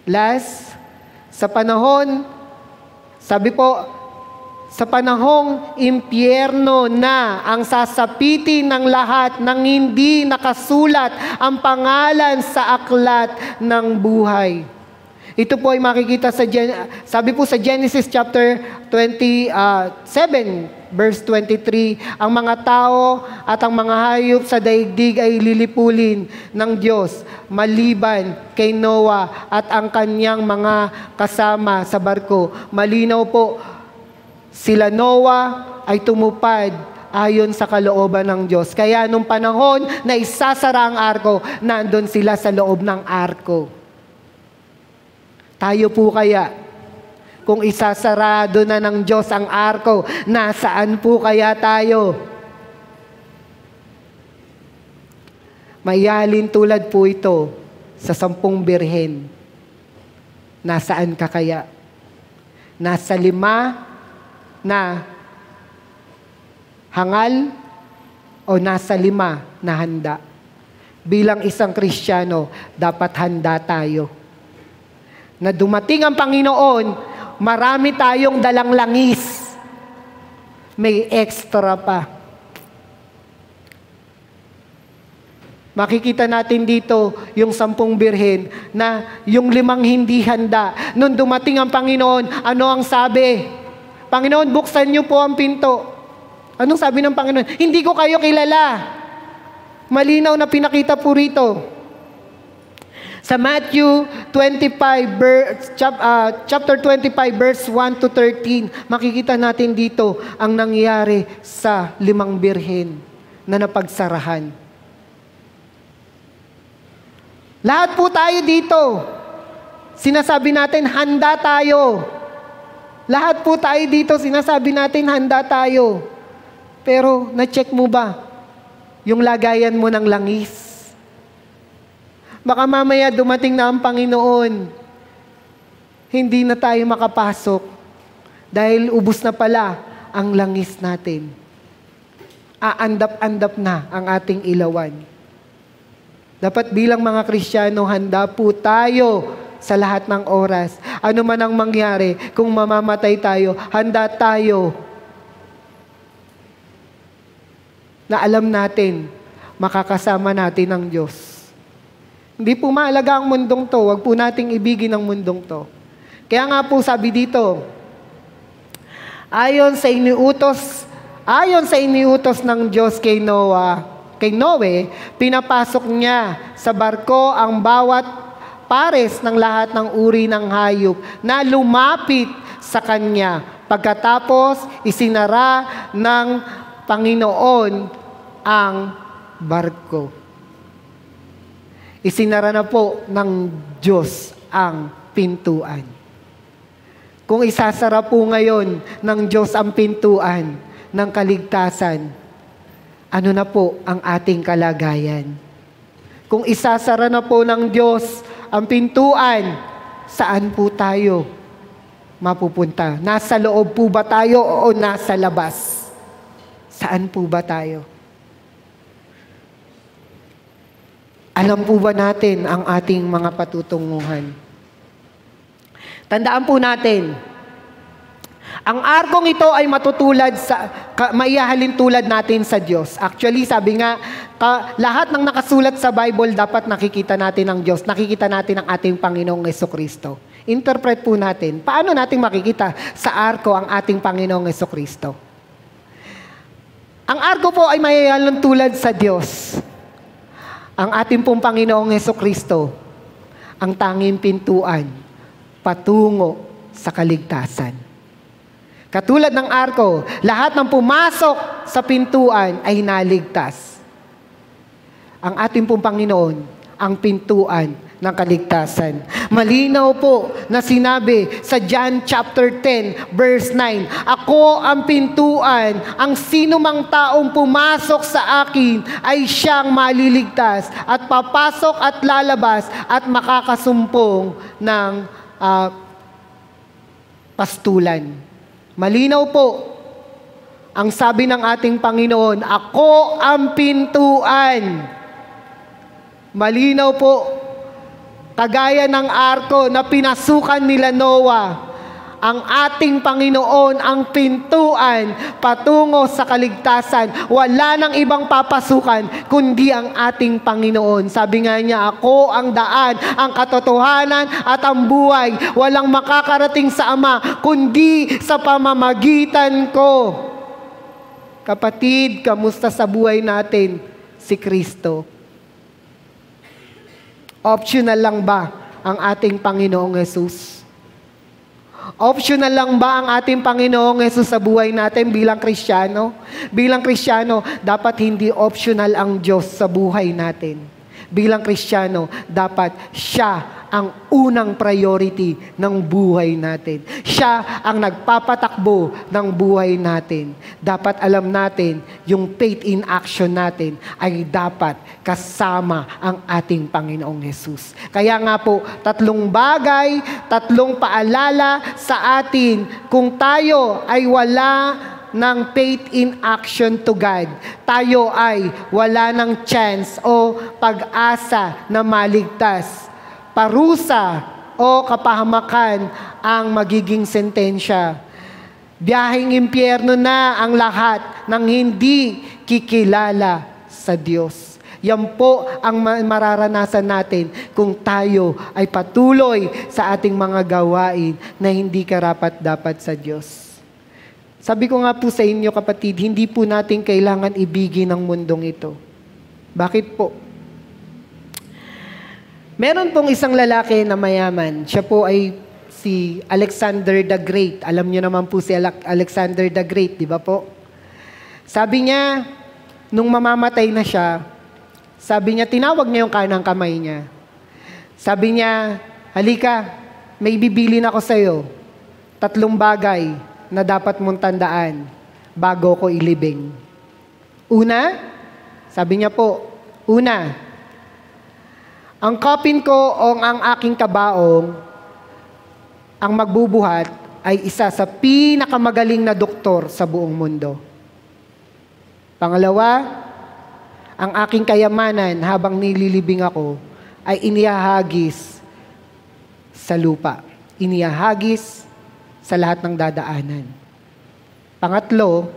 Last, sa panahon, sabi po, sa panahong impyerno na ang sasapitin ng lahat ng hindi nakasulat ang pangalan sa aklat ng buhay. Ito po ay makikita sabi po sa Genesis chapter 27, verse 23, ang mga tao at ang mga hayop sa daigdig ay lilipulin ng Diyos maliban kay Noah at ang kanyang mga kasama sa barko. Malinaw po, sila Noah ay tumupad ayon sa kalooban ng Diyos. Kaya nung panahon na isasara ang arko, nandun sila sa loob ng arko. Tayo po kaya, kung isasarado na ng Diyos ang arko, nasaan po kaya tayo? Mayalin tulad po ito sa 10 birhen. Nasaan ka kaya? Nasa 5 na hangal o nasa 5 na handa? Bilang isang Kristiyano, dapat handa tayo. Na dumating ang Panginoon, marami tayong dalang langis. May extra pa. Makikita natin dito yung 10 birhen na yung 5 hindi handa. Nung dumating ang Panginoon, ano ang sabi? Panginoon, buksan niyo po ang pinto. Anong sabi ng Panginoon? Hindi ko kayo kilala. Malinaw na pinakita po rito. Sa Matthew 25, chapter 25, verse 1 to 13, makikita natin dito ang nangyari sa 5 birhen na napagsarahan. Lahat po tayo dito, sinasabi natin, handa tayo. Lahat po tayo dito, sinasabi natin, handa tayo. Pero, na-check mo ba yung lagayan mo ng langis? Baka mamaya dumating na ang Panginoon, hindi na tayo makapasok dahil ubos na pala ang langis natin. Aandap-andap na ang ating ilawan. Dapat bilang mga Kristiyano, handa po tayo sa lahat ng oras. Ano man ang mangyari, kung mamamatay tayo, handa tayo na alam natin, makakasama natin ang Diyos. Hindi po mahalaga ang mundong to. Huwag po nating ibigin ang mundong to. Kaya nga po sabi dito, ayon sa iniutos ng Diyos kay Noe, pinapasok niya sa barko ang bawat pares ng lahat ng uri ng hayop na lumapit sa kanya. Pagkatapos, isinara ng Panginoon ang barko. Isinara na po ng Diyos ang pintuan. Kung isasara po ngayon ng Diyos ang pintuan ng kaligtasan, ano na po ang ating kalagayan? Kung isasara na po ng Diyos ang pintuan, saan po tayo mapupunta? Nasa loob po ba tayo o nasa labas? Saan po ba tayo? Alam po ba natin ang ating mga patutunguhan? Tandaan po natin, ang arkong ito ay maihahalin tulad natin sa Diyos. Actually, sabi nga, lahat ng nakasulat sa Bible, dapat nakikita natin ang Diyos. Nakikita natin ang ating Panginoong Jesucristo. Interpret po natin, paano natin makikita sa arko ang ating Panginoong Jesucristo? Ang arko po ay maihahalin tulad sa Diyos. Ang ating pong Panginoong Jesucristo, ang tanging pintuan, patungo sa kaligtasan. Katulad ng arko, lahat ng pumasok sa pintuan ay naligtas. Ang ating pong Panginoon, ang pintuan ng kaligtasan. Malinaw po na sinabi sa John chapter 10, verse 9, ako ang pintuan, ang sino mang taong pumasok sa akin ay siyang maliligtas at papasok at lalabas at makakasumpong ng pastulan. Malinaw po ang sabi ng ating Panginoon, ako ang pintuan. Malinaw po, kagaya ng arko na pinasukan nila Noah, ang ating Panginoon ang pintuan patungo sa kaligtasan. Wala nang ibang papasukan kundi ang ating Panginoon. Sabi nga niya, ako ang daan, ang katotohanan at ang buhay. Walang makakarating sa Ama kundi sa pamamagitan ko. Kapatid, kamusta sa buhay natin si Kristo? Optional lang ba ang ating Panginoong Yesus? Optional lang ba ang ating Panginoong Yesus sa buhay natin bilang Kristiyano? Bilang Kristiyano, dapat hindi optional ang Diyos sa buhay natin. Bilang Kristiyano, dapat siya ang unang priority ng buhay natin. Siya ang nagpapatakbo ng buhay natin. Dapat alam natin, yung faith in action natin ay dapat kasama ang ating Panginoong Yesus. Kaya nga po, 3 bagay, 3 paalala sa atin kung tayo ay wala ng faith in action to God, tayo ay wala ng chance o pag-asa na maligtas. Parusa o kapahamakan ang magiging sentensya. Biyaheng impyerno na ang lahat ng hindi kikilala sa Diyos. Yan po ang mararanasan natin kung tayo ay patuloy sa ating mga gawain na hindi karapat-dapat sa Diyos. Sabi ko nga po sa inyo, kapatid, hindi po natin kailangan ibigin ang mundong ito. Bakit po? Meron pong isang lalaki na mayaman. Siya po ay si Alexander the Great. Alam niyo naman po si Alexander the Great, di ba po? Sabi niya, nung mamamatay na siya, sabi niya, tinawag niya yung kanang kamay niya. Sabi niya, halika, may bibilin ako sa'yo. 3 bagay na dapat mong tandaan bago ko ilibing. Una, sabi niya po, una, ang coffin ko o ang aking kabaong, ang magbubuhat ay isa sa pinakamagaling na doktor sa buong mundo. Pangalawa, ang aking kayamanan habang nililibing ako ay inihahagis sa lupa. Inihahagis sa lahat ng dadaanan. Pangatlo,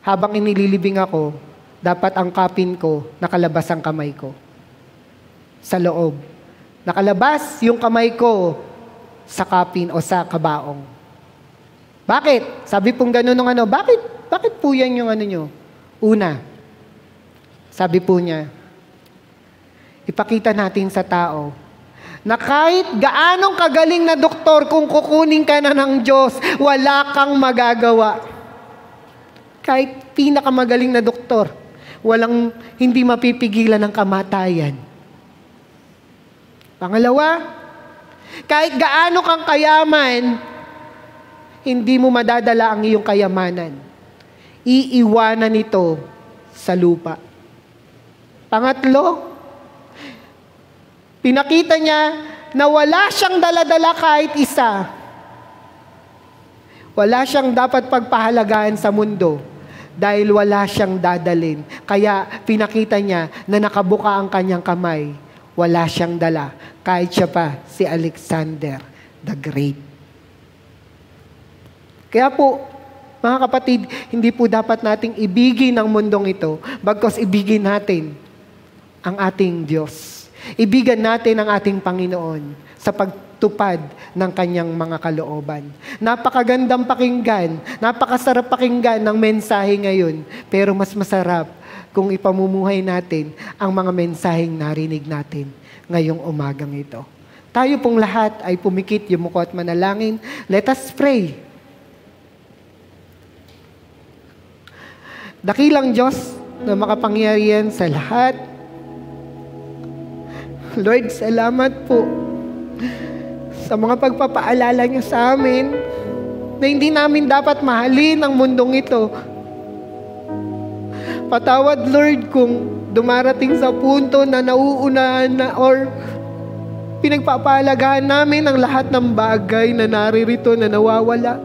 habang inililibing ako, dapat ang kapin ko, nakalabas ang kamay ko. Sa loob. Nakalabas yung kamay ko sa kapin o sa kabaong. Bakit? Sabi pong gano'n ng ano, bakit po yan yung ano nyo? Una, sabi po niya, ipakita natin sa tao na kahit gaanong kagaling na doktor, kung kukunin ka na ng Diyos, wala kang magagawa. Kahit pinakamagaling na doktor, hindi mapipigilan ng kamatayan. Pangalawa, kahit gaano kang kayaman, hindi mo madadala ang iyong kayamanan. Iiwanan ito sa lupa. Pangatlo, pinakita niya na wala siyang dala-dala kahit isa. Wala siyang dapat pagpahalagaan sa mundo dahil wala siyang dadalin. Kaya pinakita niya na nakabuka ang kanyang kamay. Wala siyang dala. Kahit siya pa si Alexander the Great. Kaya po, mga kapatid, hindi po dapat nating ibigin ang mundong ito, bagkus ibigin natin ang ating Diyos. Ibigan natin ang ating Panginoon sa pagtupad ng kanyang mga kalooban. Napakagandang pakinggan, napakasarap pakinggan ng mensahe ngayon, pero mas masarap kung ipamumuhay natin ang mga mensaheng narinig natin ngayong umagang ito. Tayo pong lahat ay pumikit, yumuko at manalangin. Let us pray. Dakilang Diyos na makapangyarihan sa lahat, Lord, salamat po sa mga pagpapaalala niyo sa amin na hindi namin dapat mahalin ang mundong ito. Patawad, Lord, kung dumarating sa punto na nauunahan na or pinagpapahalagaan namin ang lahat ng bagay na naririto na nawawala.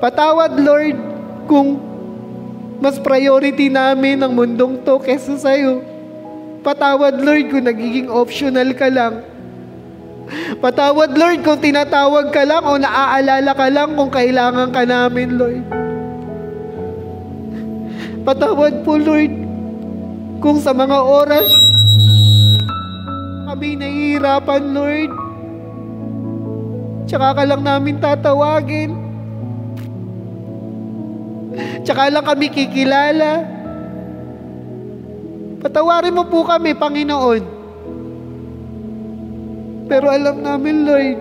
Patawad, Lord, kung mas priority namin ang mundong to kesa sa'yo. Patawad, Lord, kung nagiging optional ka lang. Patawad, Lord, kung tinatawag ka lang o naaalala ka lang kung kailangan ka namin, Lord. Patawad po, Lord, kung sa mga oras kami nahihirapan, Lord, tsaka ka lang namin tatawagin. Tsaka lang kami kikilala. Patawarin mo po kami, Panginoon. Pero alam namin, Lord,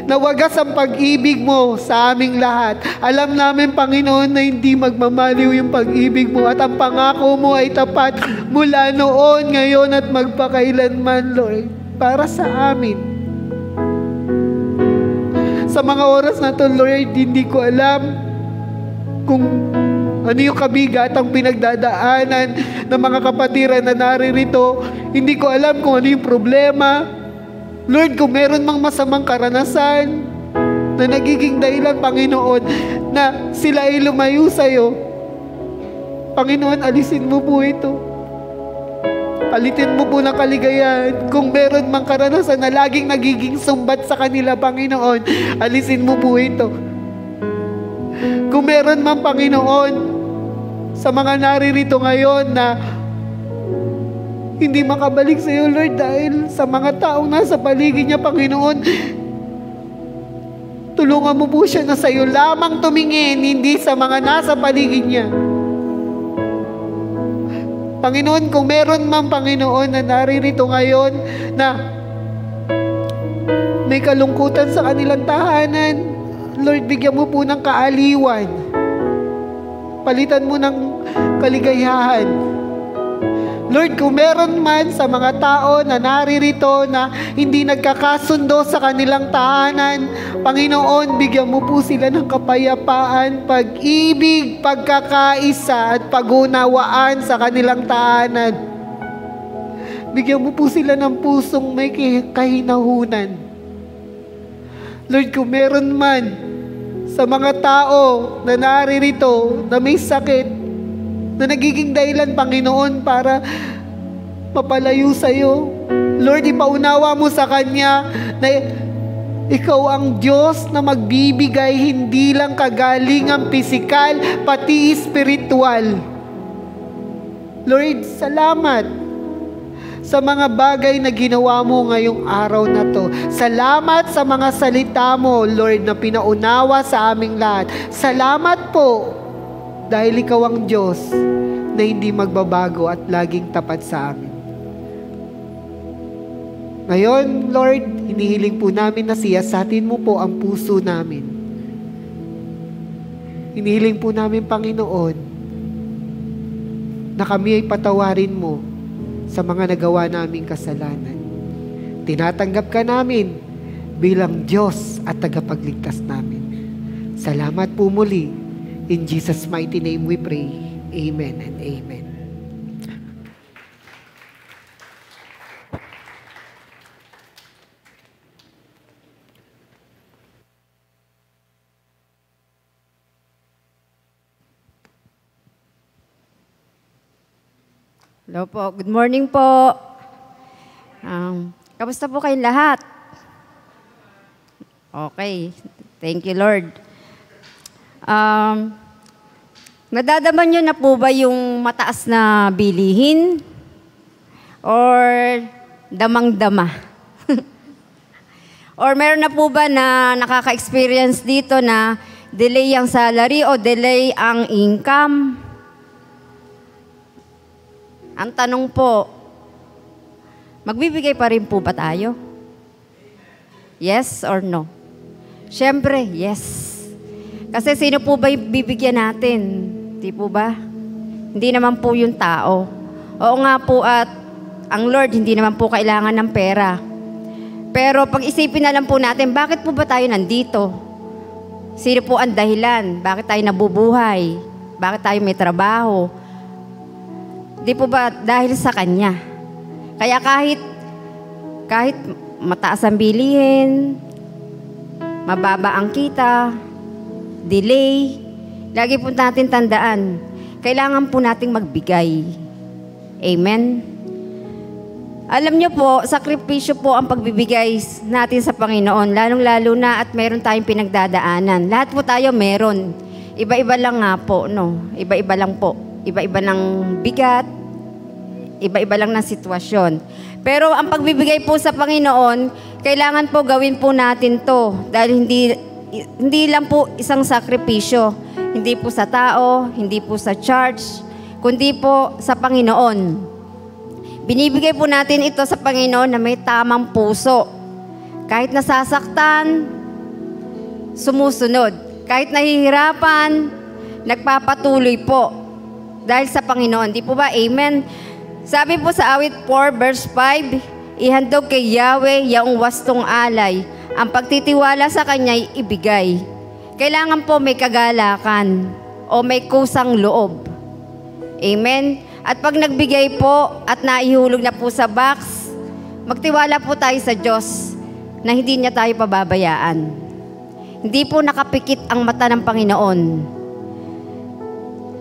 na wagas ang pag-ibig mo sa aming lahat. Alam namin, Panginoon, na hindi magmamaliw yung pag-ibig mo at ang pangako mo ay tapat mula noon, ngayon at magpakailanman, Lord, para sa amin. Sa mga oras na to, Lord, hindi ko alam kung ano yung kabigatang pinagdadaanan ng mga kapatiran na naririto. Hindi ko alam kung ano yung problema. Lord, kung meron mang masamang karanasan na nagiging dahilan, Panginoon, na sila ay lumayo sa'yo, Panginoon, alisin mo po ito. Palitin mo po ng kaligayahan. Kung meron mang karanasan na laging nagiging sumbat sa kanila, Panginoon, alisin mo po ito. Kung meron mang, Panginoon, sa mga naririto ngayon na hindi makabalik sa iyo, Lord, dahil sa mga taong nasa paligid niya, Panginoon, tulungan mo po siya na sa iyo lamang tumingin, hindi sa mga nasa paligid niya. Panginoon, kung meron man, Panginoon, na naririto ngayon na may kalungkutan sa kanilang tahanan, Lord, bigyan mo po ng kaaliwan. Palitan mo ng kaligayahan. Lord, kung meron man sa mga tao na naririto na hindi nagkakasundo sa kanilang tahanan, Panginoon, bigyan mo po sila ng kapayapaan, pag-ibig, pagkakaisa at pag-unawaan sa kanilang tahanan. Bigyan mo po sila ng pusong may kahinahunan. Lord, kung meron man sa mga tao na naririto na may sakit, na nagiging dahilan, Panginoon, para mapalayo sa'yo, Lord, ipaunawa mo sa kanya na ikaw ang Diyos na magbibigay hindi lang kagalingang pisikal, pati espiritual. Lord, salamat sa mga bagay na ginawa mo ngayong araw na to. Salamat sa mga salita mo, Lord, na pinaunawa sa aming lahat. Salamat po dahil ikaw ang Diyos na hindi magbabago at laging tapat sa amin. Ngayon, Lord, hinihiling po namin na siyasatin mo po ang puso namin. Hinihiling po namin, Panginoon, na kami ay patawarin mo sa mga nagawa naming kasalanan. Tinatanggap ka namin bilang Diyos at tagapagligtas namin. Salamat po muli. In Jesus' mighty name we pray. Amen and amen. Hello po. Good morning po. Kamusta po kayong lahat? Okay. Thank you, Lord. Nadadaman nyo na po ba yung mataas na bilihin? Or damang-dama? Or meron na po ba na nakaka-experience dito na delay ang salary o delay ang income? Ang tanong po, magbibigay pa rin po ba tayo? Yes or no? Siyempre, yes. Kasi sino po ba yung bibigyan natin? Di po ba? Hindi naman po yung tao. Oo nga po, at ang Lord hindi naman po kailangan ng pera. Pero pag-isipin na lang po natin, bakit po ba tayo nandito? Sino po ang dahilan? Bakit tayo nabubuhay? Bakit tayo may trabaho? Di po ba dahil sa Kanya? Kaya kahit mataas ang bilihin, mababa ang kita, delay, lagi po natin tandaan, kailangan po nating magbigay. Amen? Alam niyo po, sakripisyo po ang pagbibigay natin sa Panginoon, lalong-lalo na at meron tayong pinagdadaanan. Lahat po tayo meron. Iba-iba lang nga po, no? Iba-iba lang po. Iba-iba ng bigat, iba-iba lang ng sitwasyon. Pero ang pagbibigay po sa Panginoon, kailangan po gawin po natin to dahil hindi lang po isang sakripisyo. Hindi po sa tao, hindi po sa church, kundi po sa Panginoon. Binibigay po natin ito sa Panginoon na may tamang puso. Kahit nasasaktan, sumusunod. Kahit nahihirapan, nagpapatuloy po. Dahil sa Panginoon. Di po ba? Amen? Sabi po sa awit 4 verse 5, ihandog kay Yahweh yaong wastong alay. Ang pagtitiwala sa Kanya'y ibigay. Kailangan po may kagalakan o may kusang loob. Amen? At pag nagbigay po at naihulog na po sa box, magtiwala po tayo sa Diyos na hindi niya tayo pababayaan. Hindi po nakapikit ang mata ng Panginoon.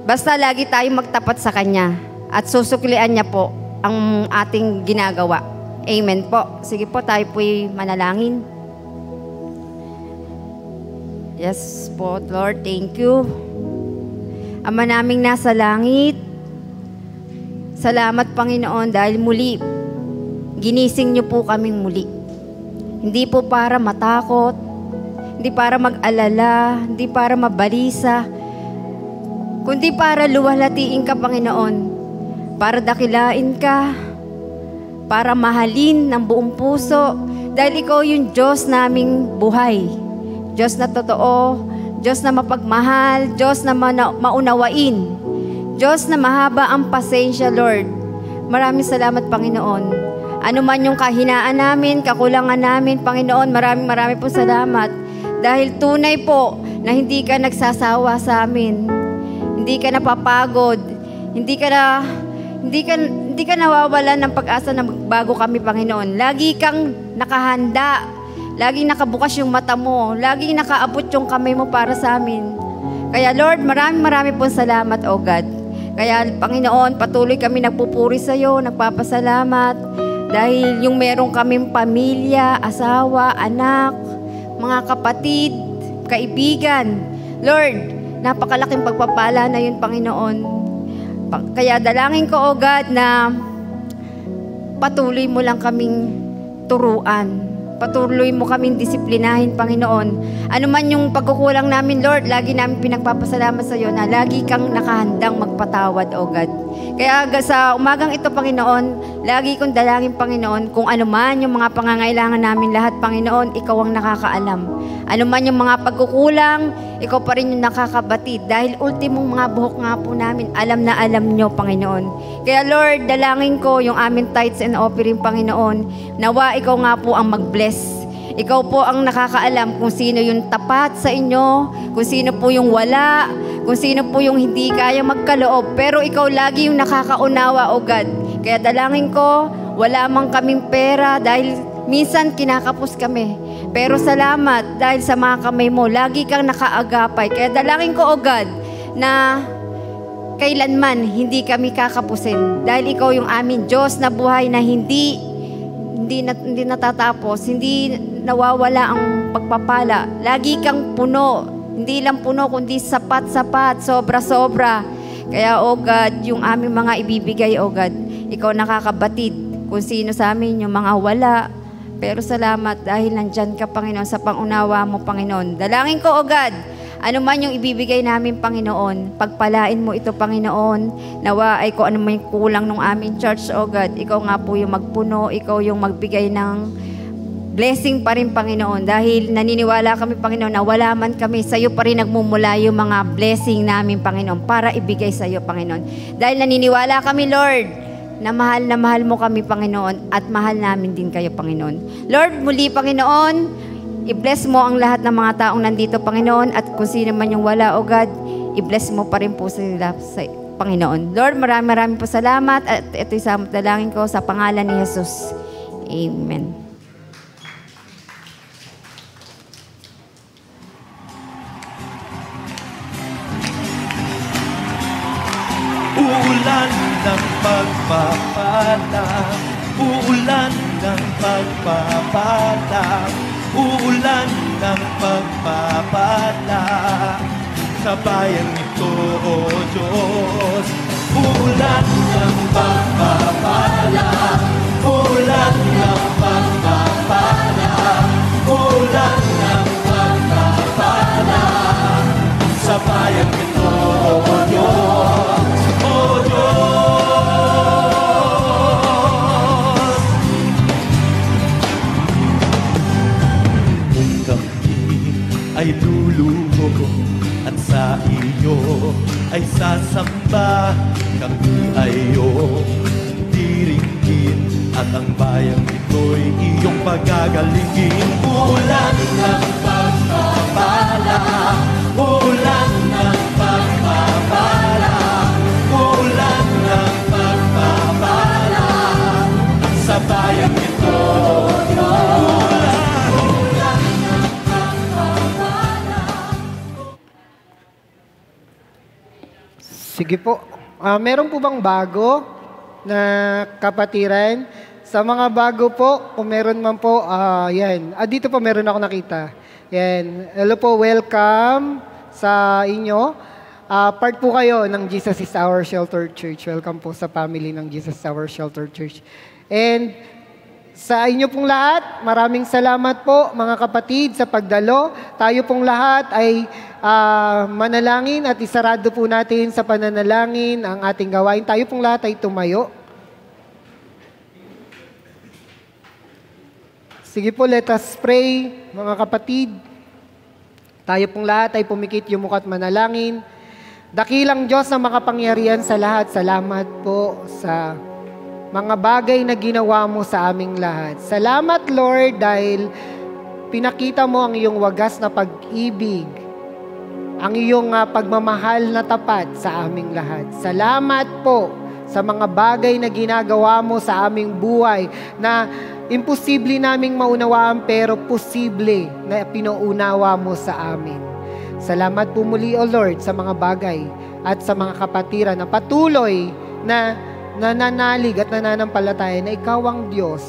Basta lagi tayong magtapat sa Kanya at susuklian niya po ang ating ginagawa. Amen po. Sige po, tayo po'y manalangin. Yes po, Lord, thank you. Ama naming nasa langit, salamat Panginoon dahil muli, ginising niyo po kaming muli. Hindi po para matakot, hindi para mag-alala, hindi para mabalisa, kundi para luwalhatiin ka, Panginoon. para dakilain ka, para mahalin ng buong puso, dahil ikaw yung Diyos naming buhay. Diyos na totoo, Diyos na mapagmahal, Diyos na maunawain, Diyos na mahaba ang pasensya, Lord. Maraming salamat, Panginoon. Ano man yung kahinaan namin, kakulangan namin, Panginoon, maraming po salamat. Dahil tunay po na hindi ka nagsasawa sa amin. Hindi ka napapagod. Hindi ka nawawalan ng pag-asa na magbago kami, Panginoon. Lagi kang nakahanda. Laging nakabukas yung mata mo. Laging nakaabot yung kamay mo para sa amin. Kaya Lord, marami po salamat, O God. Kaya Panginoon, patuloy kami nagpupuri sa iyo, nagpapasalamat. Dahil yung meron kaming pamilya, asawa, anak, mga kapatid, kaibigan. Lord, napakalaking pagpapala na yun, Panginoon. Kaya dalangin ko, O God, na patuloy mo lang kaming turuan. Patuloy mo kaming disiplinahin, Panginoon. Ano man yung pagkukulang namin, Lord, lagi namin pinagpapasalamat sa iyo na lagi kang nakahandang magpatawad, O God. Kaya sa umagang ito, Panginoon, lagi kong dalangin, Panginoon, kung ano man yung mga pangangailangan namin lahat, Panginoon, ikaw ang nakakaalam. Ano man yung mga pagkukulang, ikaw pa rin yung nakakabatid. Dahil ultimong mga buhok nga po namin, alam na alam nyo, Panginoon. Kaya Lord, dalangin ko yung aming tithes and offering, Panginoon. Nawa, ikaw nga po ang mag-bless. Ikaw po ang nakakaalam kung sino yung tapat sa inyo, kung sino po yung wala, kung sino po yung hindi kaya magkaloob. Pero ikaw lagi yung nakakaunawa, O God. Kaya dalangin ko, wala mang kaming pera dahil minsan kinakapos kami. Pero salamat dahil sa mga kamay mo, lagi kang nakaagapay. Kaya dalangin ko, O God, na kailanman hindi kami kakapusin. Dahil ikaw yung aming Diyos na buhay na hindi natatapos, hindi nawawala ang pagpapala. Lagi kang puno. Hindi lang puno, kundi sapat-sapat, sobra-sobra. Kaya, O God, yung aming mga ibibigay, O God, ikaw nakakabatid kung sino sa amin yung mga wala. Pero salamat dahil nandyan ka, Panginoon, sa pangunawa mo, Panginoon. Dalangin ko, O God, ano man yung ibibigay namin, Panginoon, pagpalain mo ito, Panginoon. Nawa ay kung ano man yung kulang ng aming church, O God, ikaw nga po yung magpuno, ikaw yung magbigay ng blessing pa rin, Panginoon. Dahil naniniwala kami, Panginoon, na wala man kami, sa iyo pa rin nagmumula yung mga blessing namin, Panginoon, para ibigay sa iyo, Panginoon. Dahil naniniwala kami, Lord, na mahal mo kami, Panginoon, at mahal namin din kayo, Panginoon. Lord, muli, Panginoon, i-bless mo ang lahat ng mga taong nandito, Panginoon, at kung sino man yung wala, O God, i-bless mo pa rin po sila sa Panginoon. Lord, maraming po salamat, at ito'y sa dalangin ko sa pangalan ni Jesus. Amen. Uulan ng pagpapala, uulan ng pagpapala, uulan ng pagpapala sa bayan ito, O Diyos. Uulan ng pagpapala, uulan ng pagpapala, uulan ng pagpapala sa bayan ito, O Diyos. O Diyos, kung kami ay luluho at sa iyo ay sasamba, kami ay iyong diringgin at ang bayang ito'y iyong pagagalingin. Ulan ng pagpapala, ulan ng pagpapala, ulan ng pagpapala sa bayang ito. Ulan ng pagpapala. Sige po. Meron po bang bago na kapatiran? Sa mga bago po, kung meron man po, yan. Dito po meron ako nakita. Yan. Hello po, welcome sa inyo. Part po kayo ng Jesus is Our Shelter Church. Welcome po sa family ng Jesus is Our Shelter Church. And Sa inyo pong lahat, maraming salamat po mga kapatid sa pagdalo. Tayo pong lahat ay manalangin at isarado po natin sa pananalangin ang ating gawain. Tayo pong lahat ay tumayo. Sige po, let us pray mga kapatid. Tayo pong lahat ay pumikit yung muka at manalangin. Dakilang Diyos na makapangyarihan sa lahat, salamat po sa mga bagay na ginawa mo sa aming lahat. Salamat, Lord, dahil pinakita mo ang iyong wagas na pag-ibig, ang iyong pagmamahal na tapat sa aming lahat. Salamat po sa mga bagay na ginagawa mo sa aming buhay na imposible naming maunawaan pero posible na pinauunawa mo sa amin. Salamat po muli, O Lord, sa mga bagay at sa mga kapatiran na patuloy na nananalig at nananampalataya na ikaw ang Diyos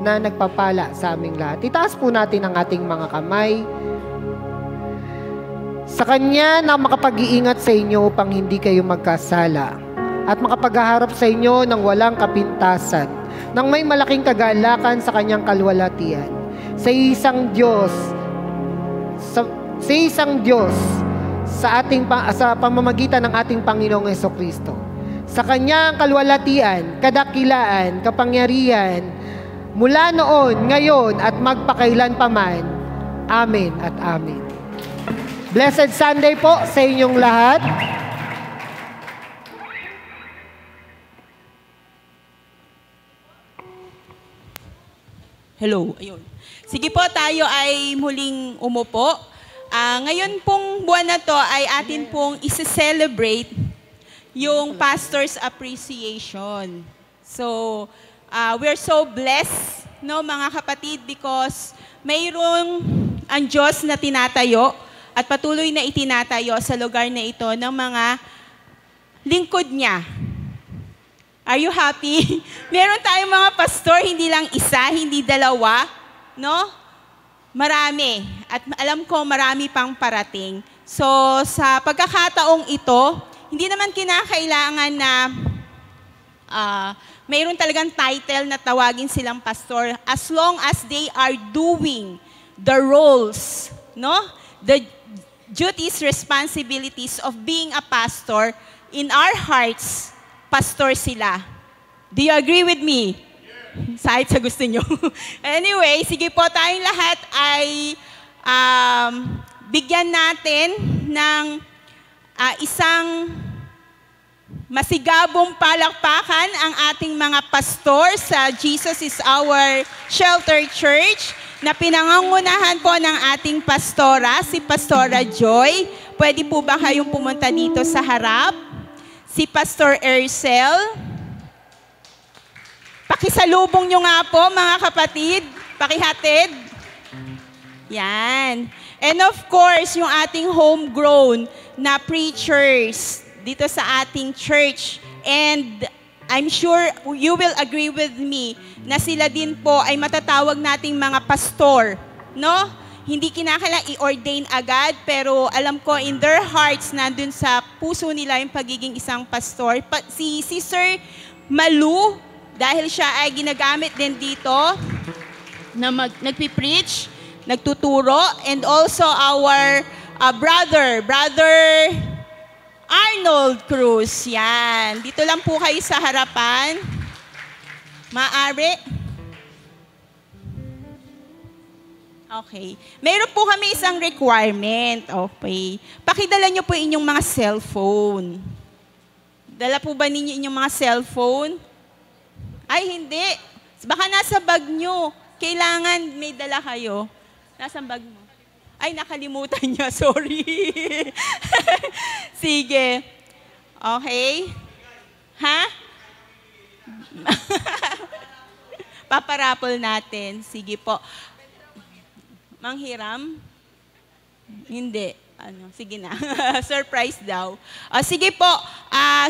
na nagpapala sa aming lahat. Itaas po natin ang ating mga kamay. Sa Kanya na makapag-iingat sa inyo upang hindi kayo magkasala at makapaghaharap sa inyo ng walang kapintasan, ng may malaking kagalakan sa Kanyang kalwalatian. Sa isang Diyos, sa pamamagitan ng ating Panginoong Hesukristo. Sa Kanyang kalwalatian, kadakilaan, kapangyarihan, mula noon, ngayon, at magpakailan paman. Amen at amen. Blessed Sunday po sa inyong lahat. Hello. Ayun. Sige po, tayo ay muling umupo. Ngayon pong buwan na to ay atin pong isi-celebrate yung Pastor's Appreciation. So, we're so blessed, no, mga kapatid, because mayroong ang Diyos na tinatayo at patuloy na itinatayo sa lugar na ito ng mga lingkod niya. Are you happy? Meron tayong mga pastor, hindi lang isa, hindi dalawa, no? Marami. At alam ko marami pang parating. So, sa pagkakataong ito, hindi naman kinakailangan na mayroon talagang title na tawagin silang pastor as long as they are doing the roles, no? The duties, responsibilities of being a pastor in our hearts, pastor sila. Do you agree with me? Kahit sa gusto nyo. Anyway, sige po, tayong lahat ay bigyan natin ng isang masigabong palakpakan ang ating mga pastor sa Jesus is Our Shelter Church na pinangangunahan po ng ating pastora, si Pastora Joy. Pwede po ba kayong pumunta dito sa harap? Si Pastor Ercel. Pakisalubong nyo nga po, mga kapatid. Pakihatid. Yan. And of course, yung ating homegrown na preachers dito sa ating church. And I'm sure you will agree with me na sila din po ay matatawag nating mga pastor. No? Hindi kinakailangan i-ordain agad, pero alam ko in their hearts, nandun sa puso nila yung pagiging isang pastor. Si Sir Malu, dahil siya ay ginagamit din dito na nagpipreach, nagtuturo, and also our brother Arnold Cruz. Yan. Dito lang po kayo sa harapan. Maaari. Okay. Meron po kami isang requirement. Okay. Pakidala nyo po inyong mga cellphone. Dala po ba ninyo inyong mga cellphone? Ay, hindi. Baka nasa bag nyo. Kailangan may dala kayo. Nasa bag mo? Ay, nakalimutan niya. Sorry. Sige. Okay. Ha? Paparapol natin. Sige po. Manghiram? Hindi. Sige na. Surprise daw. Sige po.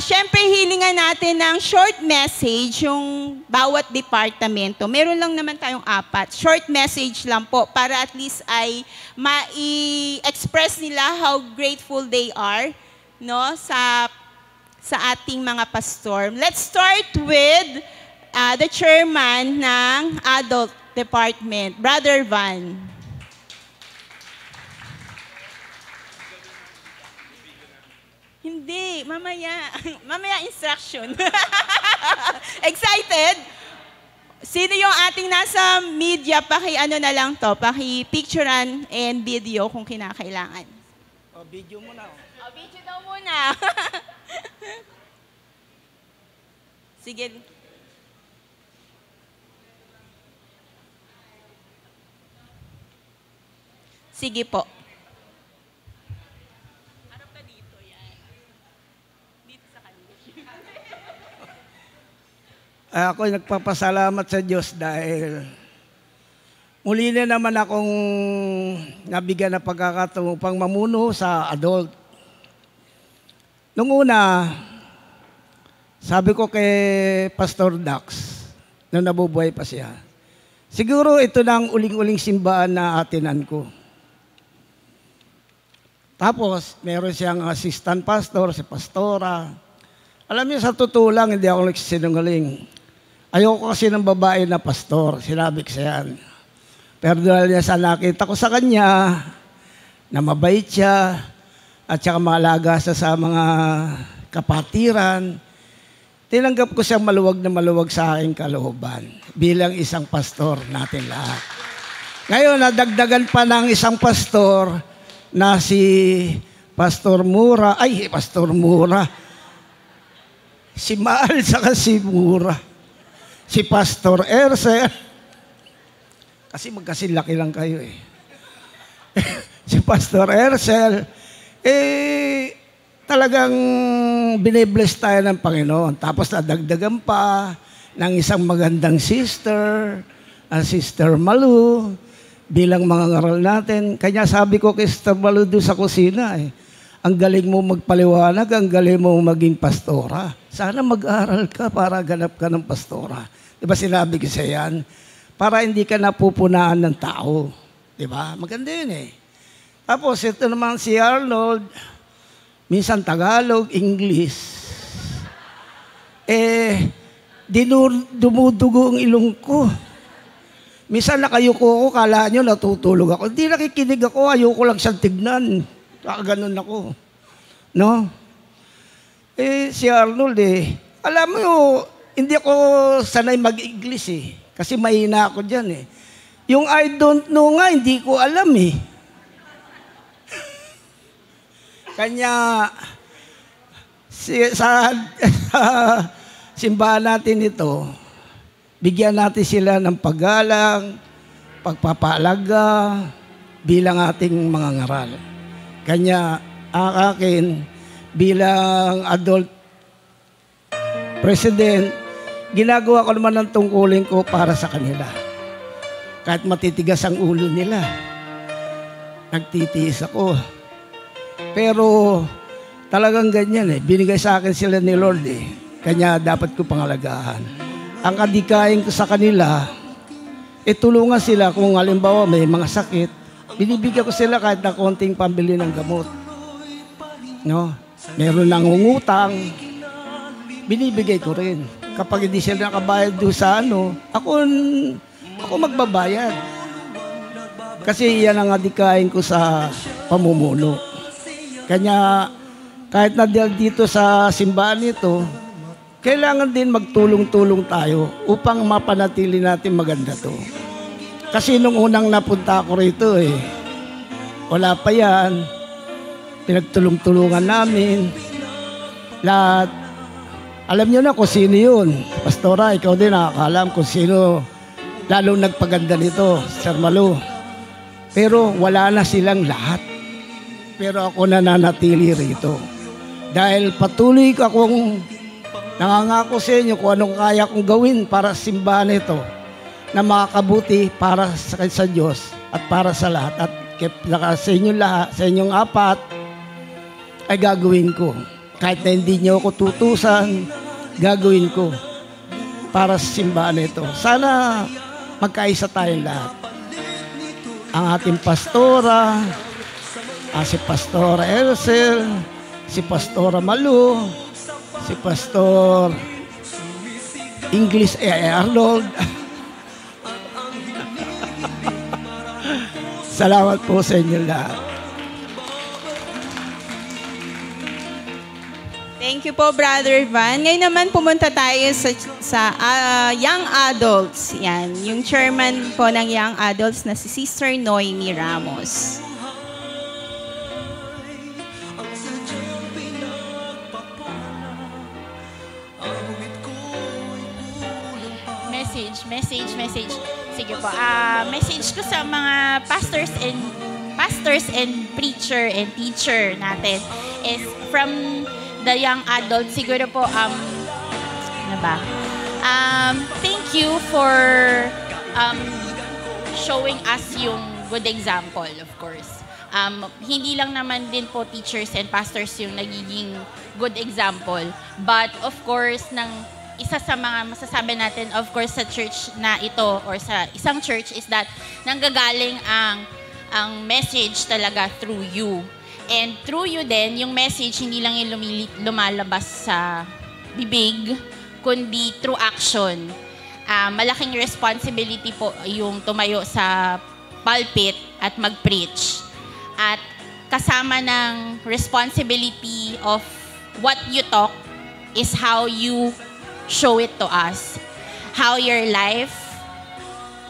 Siyempre, hilingan natin ng short message yung bawat departamento. Meron lang naman tayong 4. Short message lang po para at least ay ma-express nila how grateful they are, no, sa ating mga pastor. Let's start with the chairman ng adult department, Brother Van. Hindi, mamaya. Mamaya instruction. Excited? Sino yung ating nasa media, paki-ano na lang to, paki-picturean and video kung kinakailangan. O, video mo na. O, video daw muna. Sige. Sige po. Harap ka dito, yan. Dito sa kanila. Ako nagpapasalamat sa Diyos dahil muli na naman akong nabigyan ng pagkakataon upang mamuno sa adult. Nung una, sabi ko kay Pastor Dax, nung nabubuhay pa siya, siguro ito na ang uling-uling simbahan na atinan ko. Tapos, meron siyang assistant pastor, si pastora. Alam niyo, sa totoo lang, hindi ako nagsisinungaling. Ayoko kasi ng babae na pastor, sinabi ko siya yan. Pero dahil niya sa nakita ko sa kanya, na mabait siya, at saka maalaga sa mga kapatiran, tinanggap ko siyang maluwag na maluwag sa aking kalooban bilang isang pastor natin lahat. Ngayon, nadagdagan pa ng isang pastor na si Pastor Mura, si Maal saka si Mura, si Pastor Ercel, kasi magkasilaki lang kayo eh. Si Pastor Ercel, talagang binibless tayo ng Panginoon. Tapos nadagdagan pa ng isang magandang sister, ang Sister Malu, bilang mga ngaral natin. Kanya sabi ko kay Sister Malu doon sa kusina ang galing mo magpaliwanag, ang galing mo maging pastora. Sana mag-aral ka para ganap ka ng pastora. Diba sinabi ko sa yan? Para hindi ka napupunaan ng tao. Diba? Maganda yun eh. Tapos ito naman si Arnold, minsan Tagalog, English. Dumudugo ang ilong ko. Minsan nakayuko ako, kala nyo natutulog ako. Hindi nakikinig ako, ayoko lang siyang tignan. Ganun ako. No? Si Arnold alam mo hindi ako sanay mag-English Kasi mahina ako dyan Yung I don't know nga, hindi ko alam Kanya, sa simbahan natin ito, bigyan natin sila ng paggalang, pagpapalaga bilang ating mga ngaral. Kanya, ang akin, bilang adult president, ginagawa ko naman ng tungkulin ko para sa kanila. Kahit matitigas ang ulo nila, nagtitiis ako. Pero talagang ganyan binigay sa akin sila ni Lord Kanya dapat ko pangalagaan. Ang kadikain ko sa kanila, tulungan sila kung halimbawa may mga sakit, binibigyan ko sila kahit na konting pambili ng gamot. No? Meron nang ungutang, binibigay ko rin. Kapag hindi sila nakabayad doon sa ako magbabayad. Kasi yan ang adikain ko sa pamumuno. Kanya, kahit na dito sa simbahan nito, kailangan din magtulong-tulong tayo upang mapanatili natin maganda to. Kasi nung unang napunta ako rito wala pa yan. Pinagtulong-tulungan namin. Lahat. Alam nyo na kung sino yun. Pastora, ikaw din nakakalam kung sino lalong nagpaganda nito, Sir Malu. Pero wala na silang lahat. Pero ako nananatili rito. Dahil patuloy akong nangangako sa inyo kung anong kaya kong gawin para sa simbahan ito na makakabuti para sa Diyos at para sa lahat. At sa inyong lahat, sa inyong apat, ay gagawin ko. Kahit na hindi niyo ako tutusan, gagawin ko para sa simbahan ito. Sana magkaisa tayong lahat. Ang ating pastora, si Pastora Ercel, si Pastora Malu, si Pastor English Arnold. Salamat po sa inyo lahat. Thank you po, Brother Van. Ngayon naman pumunta tayo sa Young Adults. Yan, yung chairman po ng Young Adults na si Sister Noemi Ramos. Message. Sige po. Message ko sa mga pastors and preacher and teacher natin is from the young adults. Siguro po, ano ba? Thank you for showing us yung good example, of course. Hindi lang naman din po teachers and pastors yung nagiging good example. But of course, isa sa mga masasabi natin, of course, sa church na ito or sa isang church is that nanggagaling ang message talaga through you. And through you din, yung message hindi lang yung lumalabas sa bibig, kundi through action. Malaking responsibility po yung tumayo sa pulpit at mag-preach. At kasama ng responsibility of what you talk is how you show it to us. How your life,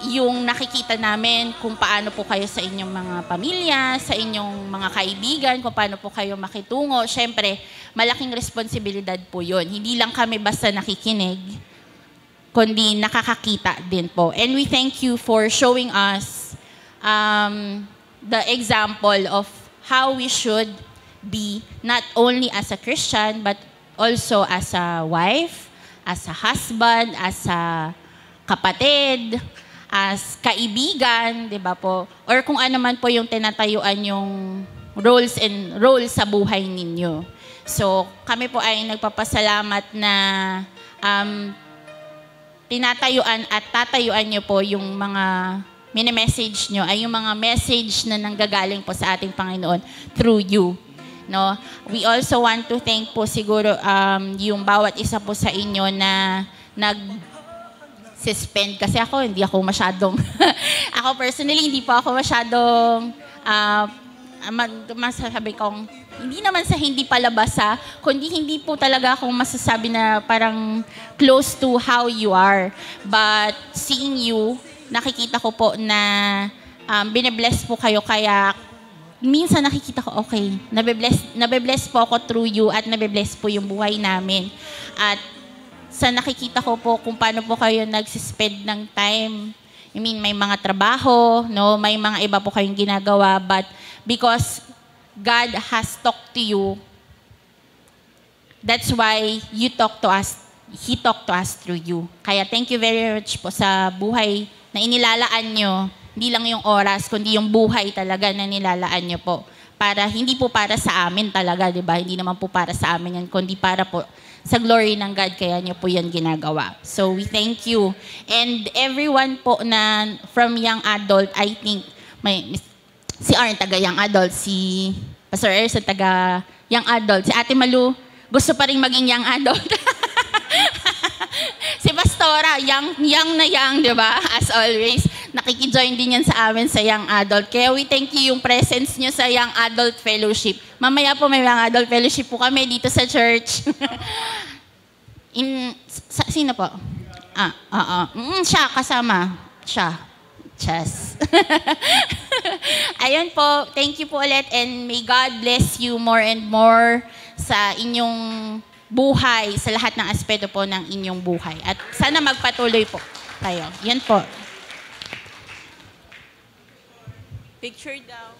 yung nakikita namin kung paano po kayo sa inyong mga pamilya, sa inyong mga kaibigan, kung paano po kayo makitungo. Siyempre, malaking responsibilidad po yun. Hindi lang kami basta nakikinig, kundi nakakakita din po. And we thank you for showing us the example of how we should be, not only as a Christian, but also as a wife, as a husband, as a kapatid, as kaibigan, di ba po? Or kung ano man po yung tinatayuan yung roles sa buhay ninyo. So, kami po ay nagpapasalamat na tinatayuan at tatayuan nyo po yung mga mini-message nyo, ay yung mga message na nanggagaling po sa ating Panginoon through you. No, we also want to thank po siguro yung bawat isa po sa inyo na nag-suspend kasi hindi ako masyadong ako personally hindi po ako masyadong masasabi kong hindi naman sa hindi palabasa kundi hindi po talaga ako masasabi na parang close to how you are, but seeing you, nakikita ko po na bine-bless po kayo, kaya minsan nakikita ko, okay, nabe-bless po ako through you at nabe-bless po yung buhay namin. At sa nakikita ko po kung paano po kayo nag-spend ng time. I mean, may mga trabaho, no? May mga iba po kayong ginagawa, but because God has talked to you, that's why you talk to us. He talked to us through you. Kaya thank you very much po sa buhay na inilalaan nyo. Hindi lang yung oras, kundi yung buhay talaga na nilalaan nyo po. Hindi po para sa amin talaga, di ba? Hindi naman po para sa amin yan, kundi para po sa glory ng God, kaya nyo po yan ginagawa. So, we thank you. And everyone po na from young adult, I think, si Arn, taga young adult, si Pastor Erson, taga young adult, si Ate Malu, gusto pa rin maging young adult. Si Pastora, young na young, di ba? As always, nakikijoin din yan sa amin sa Young Adult. Kaya we thank you yung presence nyo sa Young Adult Fellowship. Mamaya po may Young Adult Fellowship po kami dito sa church. Sino po? Siya, kasama. Siya. Chess. Ayun po, thank you po ulit and may God bless you more and more sa inyong buhay, sa lahat ng aspeto po ng inyong buhay. At sana magpatuloy po tayo. Yan po. Picture daw.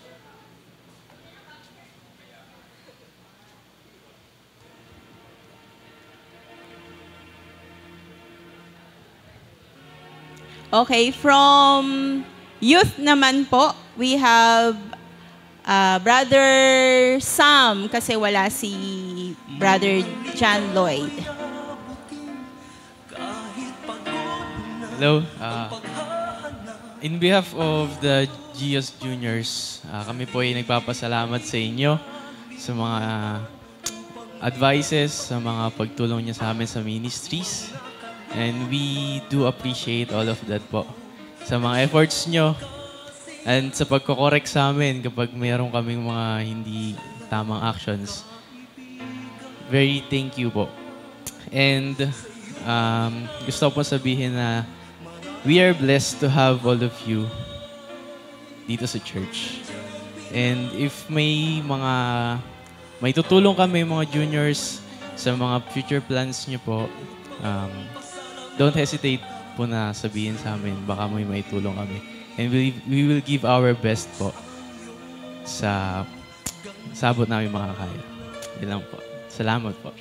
Okay, from youth naman po, we have Brother Sam, kasi wala si Brother John Lloyd. Hello. In behalf of the GIOS Juniors, kami po ay nagpapasalamat sa inyo sa mga advices, sa mga pagtulong niya sa amin sa ministries. And we do appreciate all of that po. Sa mga efforts nyo and sa pagko-correct sa amin kapag mayroon kaming mga hindi tamang actions. Very thank you po. And gusto ko po sabihin na we are blessed to have all of you dito sa church. And if may tutulong kami mga juniors sa mga future plans nyo po, don't hesitate po na sabihin sa amin. Baka may maitulong kami. And we will give our best po sa sabot namin makakaya. Yun lang po. Salamat po.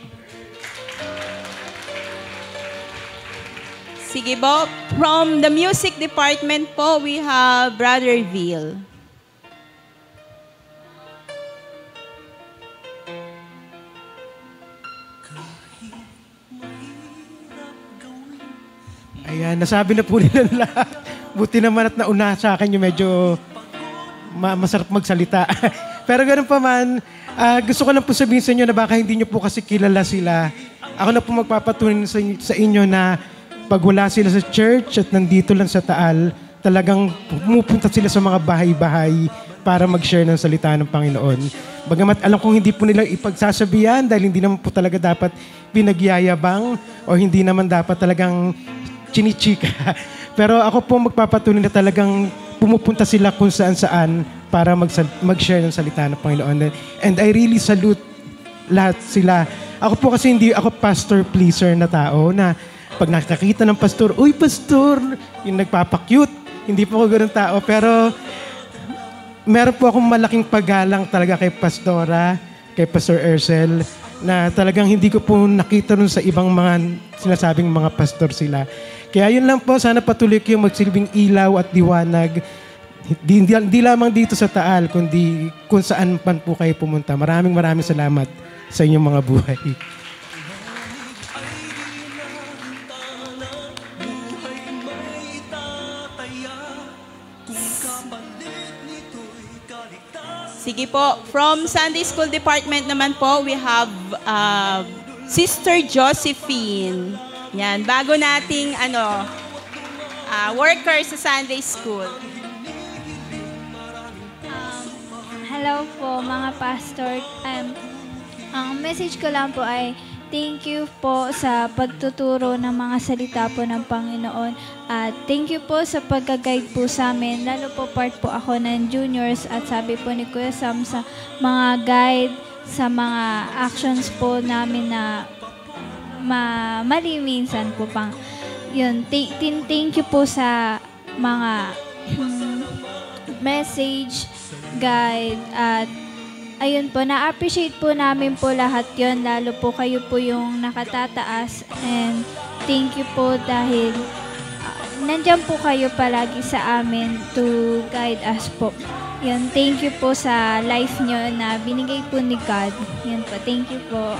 Sige po. From the music department po, we have Brother Vil. Ayan, nasabi na po nila lahat. Buti naman at nauna sa akin yung medyo masarap magsalita. Pero ganun pa man, gusto ko lang po sabihin sa inyo na baka hindi nyo po kasi kilala sila. Ako na po magpapatunay sa inyo na pag wala sila sa church at nandito lang sa Taal, talagang pumupunta sila sa mga bahay-bahay para mag-share ng salita ng Panginoon. Bagamat alam kong hindi po nila ipagsasabihan dahil hindi naman po talaga dapat pinagyayabang o hindi naman dapat talagang chinichika. Pero ako po magpapatunay na talagang pumupunta sila kung saan-saan para mag-share ng salita ng Panginoon. And I really salute lahat sila. Ako po kasi hindi ako pastor pleaser na tao na pag nakakita ng pastor, uy pastor, yung nagpapakyut. Hindi po ako ganun tao. Pero meron po akong malaking paggalang talaga kay Pastora, kay Pastor Ercel, na talagang hindi ko po nakita nun sa ibang mga sinasabing mga pastor sila. Kaya yun lang po, sana patuloy kayo magsilbing ilaw at liwanag. Hindi lamang dito sa Taal, kundi kung saan man po kayo pumunta. Maraming salamat sa inyong mga buhay. Sige po. From Sunday School Department naman po, we have Sister Josephine. Yan, bago nating worker sa Sunday School. Hello po mga pastor. Ang message ko lang po ay thank you po sa pagtuturo ng mga salita po ng Panginoon. At thank you po sa pagka-guide po sa amin. Lalo po part po ako ng juniors at sabi po ni Kuya Sam sa mga guide, sa mga actions po namin na mali minsan po pang yun. Thank you po sa mga message, guide, at ayun po, na-appreciate po namin po lahat yon, lalo po kayo po yung nakatataas, and thank you po dahil nandyan po kayo palagi sa amin to guide us po. Yun, thank you po sa life nyo na binigay po ni God. Yun po, thank you po.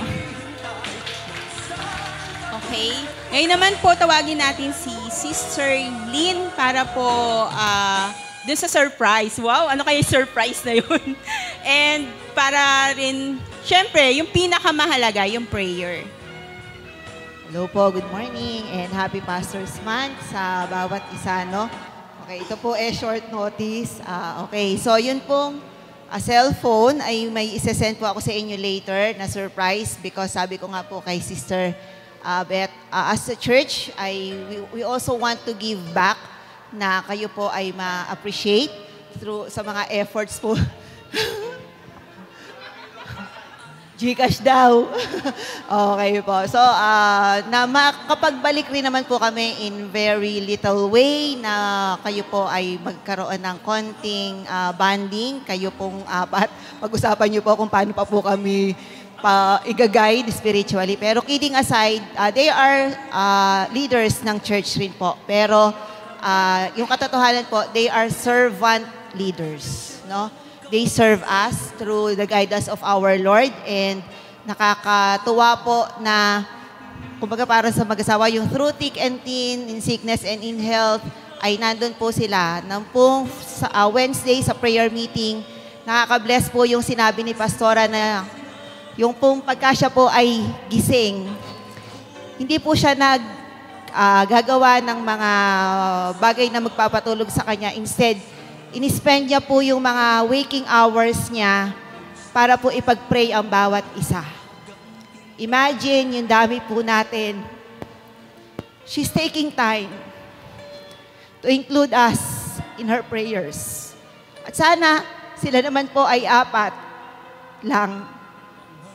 Okay. Ngayon naman po, tawagin natin si Sister Lynn para po dun sa surprise. Wow, ano kaya surprise na yun? And para rin, syempre, yung pinakamahalaga, yung prayer. Hello po, good morning and happy Pastor's Month sa bawat isa, no? Okay, ito po short notice. Okay, so yun pong cellphone ay may isa-send po ako sa inyo later na surprise because sabi ko nga po kay Sister Beth, as a church, we also want to give back na kayo po ay ma-appreciate through sa mga efforts po. Gcash daw. Okay po. So, na makapagbalik rin naman po kami in very little way na kayo po ay magkaroon ng konting bonding. Kayo pong apat. Pag-usapan niyo po kung paano pa po kami i-guide spiritually. Pero kidding aside, they are leaders ng church rin po. Pero yung katotohanan po, they are servant leaders. No? They serve us through the guidance of our Lord, and nakakatuwa po na kumbaga para sa mag-asawa, yung through thick and thin, in sickness and in health, ay nandun po sila. Nang pong Wednesday sa prayer meeting, nakaka-bless po yung sinabi ni Pastora na yung pong pagka siya po ay gising, hindi po siya gagawa ng mga bagay na magpapatulog sa kanya. Instead, inispend niya po yung mga waking hours niya para po ipag-pray ang bawat isa. Imagine, yung dami po natin. She's taking time to include us in her prayers. At sana, sila naman po ay 4 lang,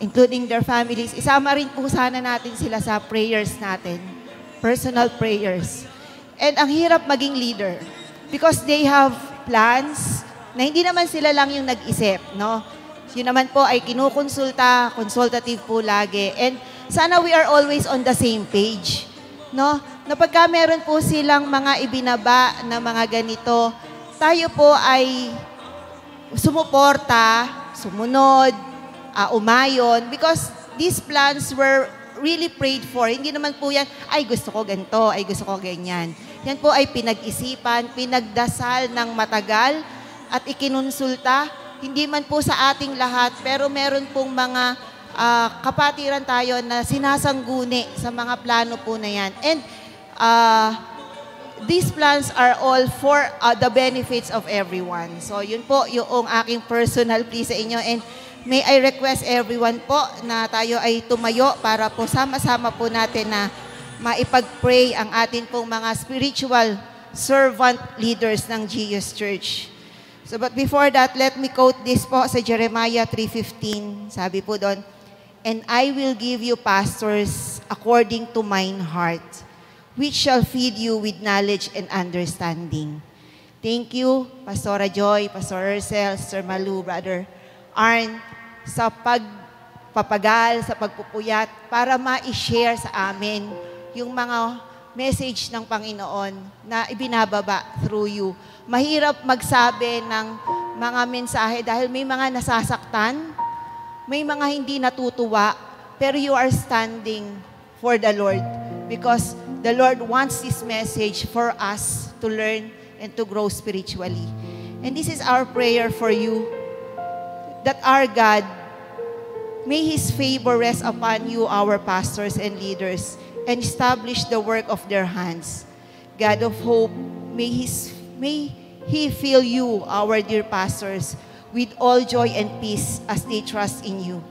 including their families. Isama rin po sana natin sila sa prayers natin, personal prayers. And ang hirap maging leader because they have plans na hindi naman sila lang yung nag-isip, no? Yun naman po ay kinukonsulta, consultative po lagi. And sana we are always on the same page, no? Na pagka meron po silang mga ibinaba na mga ganito, tayo po ay sumuporta, sumunod, umayon, because these plans were really prayed for. Hindi naman po yan, ay gusto ko ganito, ay gusto ko ganyan. Yan po ay pinag-isipan, pinagdasal ng matagal at ikinonsulta. Hindi man po sa ating lahat, pero meron pong mga kapatiran tayo na sinasangguni sa mga plano po na yan. And these plans are all for the benefits of everyone. So yun po yung aking personal plea sa inyo. And may I request everyone po na tayo ay tumayo para po sama-sama po natin na maipag-pray ang atin pong mga spiritual servant leaders ng GEOS Church. So but before that, let me quote this po sa Jeremiah 3:15. Sabi po doon, "And I will give you pastors according to mine heart, which shall feed you with knowledge and understanding." Thank you, Pastora Joy, Pastor Ursel, Sir Malu, Brother Arn, sa pagpapagal, sa pagpupuyat, para ma-share sa amin yung mga message ng Panginoon na ibinababa through you. Mahirap magsabi ng mga mensahe dahil may mga nasasaktan, may mga hindi natutuwa, pero you are standing for the Lord because the Lord wants this message for us to learn and to grow spiritually. And this is our prayer for you, that our God, may His favor rest upon you, our pastors and leaders, and establish the work of their hands. God of hope, may He fill you, our dear pastors, with all joy and peace as they trust in you,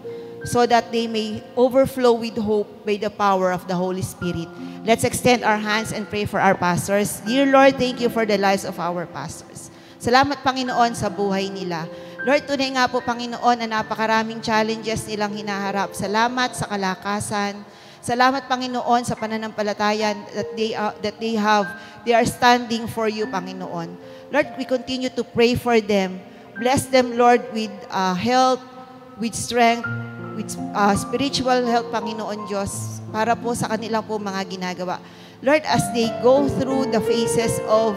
so that they may overflow with hope by the power of the Holy Spirit. Let's extend our hands and pray for our pastors. Dear Lord, thank you for the lives of our pastors. Salamat, Panginoon, sa buhay nila. Lord, tunay nga po, Panginoon, na napakaraming challenges nilang hinaharap. Salamat sa kalakasan. Salamat, Panginoon, sa pananampalataya that they are standing for you, Panginoon. Lord, we continue to pray for them. Bless them, Lord, with health, with strength, with spiritual health, Panginoon Diyos, para po sa kanilang po mga ginagawa. Lord, as they go through the phases of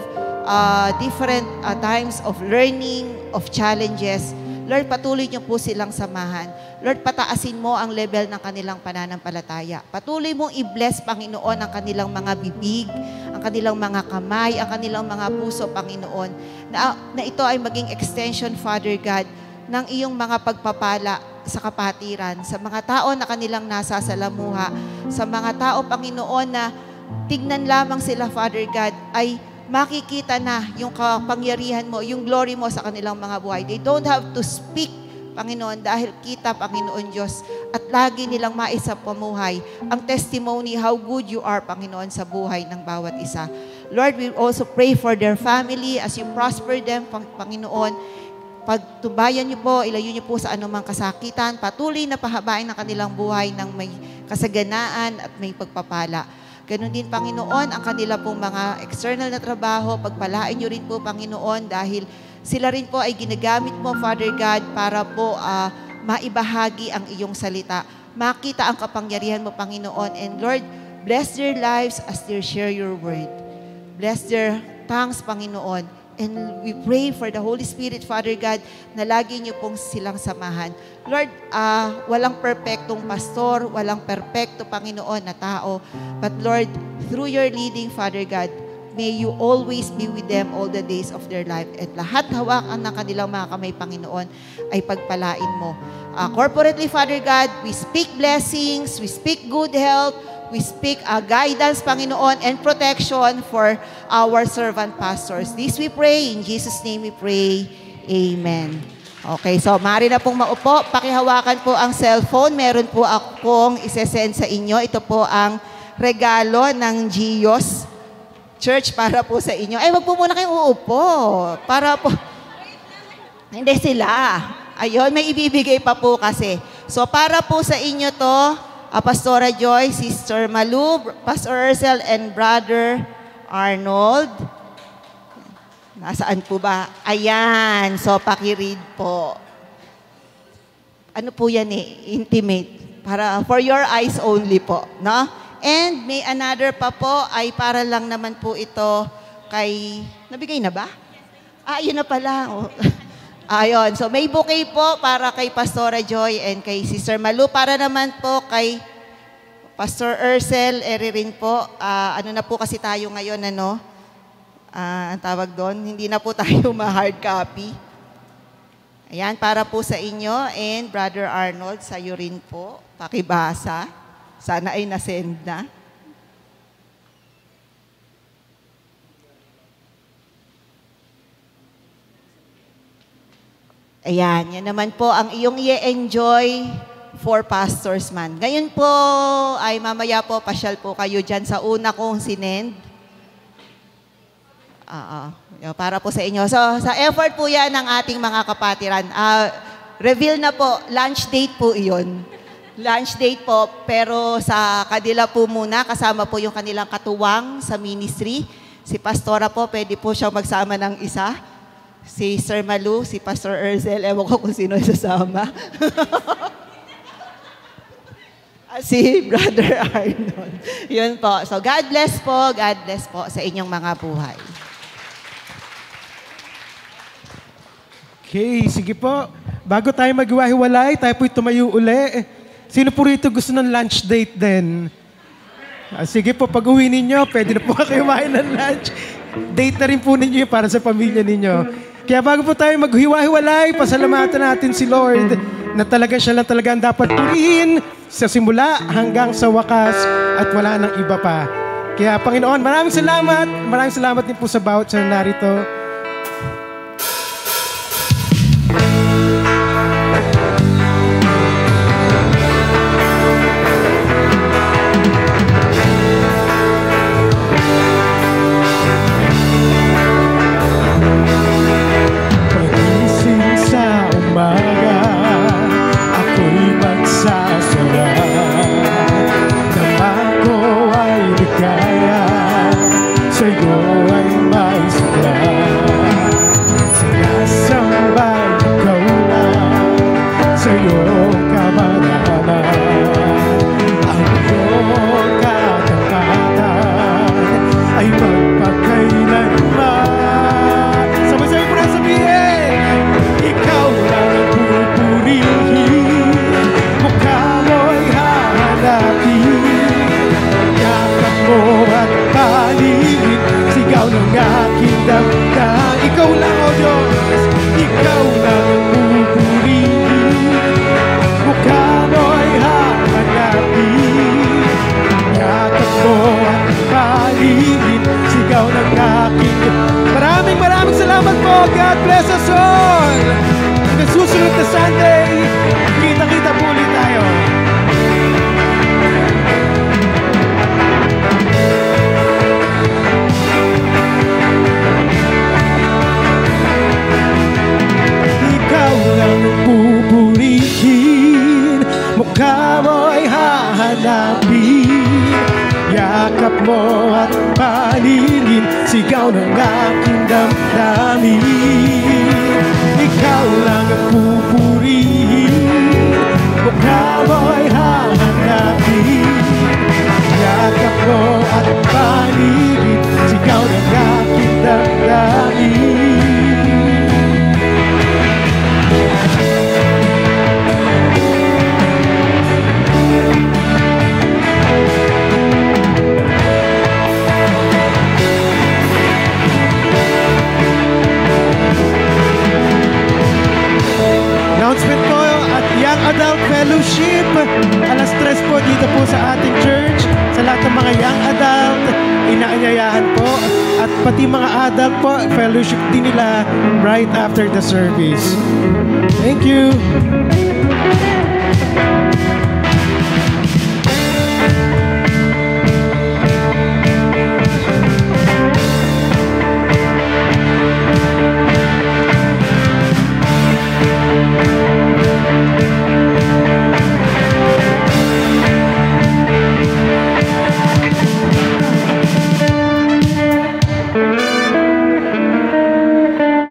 different times of learning, of challenges, Lord, patuloy niyo po silang samahan. Lord, pataasin mo ang level ng kanilang pananampalataya. Patuloy mong i-bless, Panginoon, ang kanilang mga bibig, ang kanilang mga kamay, ang kanilang mga puso, Panginoon, na ito ay maging extension, Father God, ng iyong mga pagpapala sa kapatiran, sa mga tao na kanilang nasasalamuha, sa mga tao, Panginoon, na tignan lamang sila, Father God, ay makikita na yung kapangyarihan mo, yung glory mo sa kanilang mga buhay. They don't have to speak, Panginoon, dahil kita, Panginoon Diyos, at lagi nilang maisapamuhay ang testimony how good you are, Panginoon, sa buhay ng bawat isa. Lord, we also pray for their family as you prosper them, Panginoon. Pagtubayan niyo po, ilayo niyo po sa anumang kasakitan, patuloy na pahabain ang kanilang buhay ng may kasaganaan at may pagpapala. Ganon din, Panginoon, ang kanila pong mga external na trabaho, pagpalain niyo rin po, Panginoon, dahil sila rin po ay ginagamit mo, Father God, para po maibahagi ang iyong salita. Makita ang kapangyarihan mo, Panginoon. And Lord, bless their lives as they share your word. Bless their tongues, Panginoon. And we pray for the Holy Spirit, Father God, na lagi niyo pong silang samahan. Lord, walang perpektong pastor, walang perpekto, Panginoon, na tao. But Lord, through your leading, Father God, May you always be with them all the days of their life. At lahat hawakan ng kanilang mga kamay, Panginoon, ay pagpalain mo. Corporately, Father God, we speak blessings, we speak good health, we speak guidance, Panginoon, and protection for our servant pastors. This we pray. In Jesus' name we pray. Amen. Okay, so maaari na pong maupo. Pakihawakan po ang cellphone. Meron po akong isesend sa inyo. Ito po ang regalo ng Gios Church para po sa inyo. Ay, wag po muna kayong uupo. Para po... Hindi sila. Ayun, may ibibigay pa po kasi. So, para po sa inyo to, Pastora Joy, Sister Malu, Pastor Ursel, and Brother Arnold. Nasaan po ba? Ayan. So, pakiread po. Ano po yan eh? Intimate. Para, for your eyes only po. No? And may another pa po ay para lang naman po ito kay... Nabigay na ba? Yun na pala. Oh. Ayun. So, may bouquet po para kay Pastora Joy and kay Sister Malu. Para naman po kay Pastor Ursel, rin po. Ano na po kasi tayo ngayon, ano? Ang tawag doon, hindi na po tayo ma-hard copy. Ayan, para po sa inyo. And Brother Arnold, sa'yo rin po. Pakibasa. Sana ay nasend na. Ayan, yan naman po ang iyong i-enjoy for pastors man. Ngayon po, ay mamaya po, pasyal po kayo dyan sa una kong sinend. Para po sa inyo. So, sa effort po yan ng ating mga kapatiran. Reveal na po, lunch date po iyon. Lunch date po, pero sa kanila po muna, kasama po yung kanilang katuwang sa ministry. Si Pastora po, pwede po siyang magsama ng isa. Si Sir Malu, si Pastor Ursel, ewan ko kung sino sasama. Si Brother Arnold. Yun po. So, God bless po sa inyong mga buhay. Okay, sige po. Bago tayo maghiwa-hiwalay, tayo po'y tumayo uli. Sino po rito gusto ng lunch date din? Sige po, pag uwi ninyo, pwede na po kayo kumain ng lunch. Date na rin po ninyo para sa pamilya ninyo. Kaya bago po tayo maghiwa-hiwalay, pasalamatan natin si Lord na talaga siya lang talaga ang dapat purihin sa simula hanggang sa wakas at wala nang iba pa. Kaya Panginoon, maraming salamat. Maraming salamat din po sa bawat sa narito. Maraming salamat po. God bless us all. Hanggang susunod na Sunday, kita-kita po ulit tayo. Ikaw lang ang pupurihin, mukha mo'y hahanapin. Yakap mo at palilin, sigaw ng aking damdamin. Ikaw lang ang pupurihin, mukha mo'y hahanapin. Yakap mo at palilin, sigaw ng aking damdamin. fellowship. Alas 3 po dito po sa ating church. Sa lahat ng mga young adult, inaanyayahan po. At pati mga adult po, fellowship din nila right after the service. Thank you.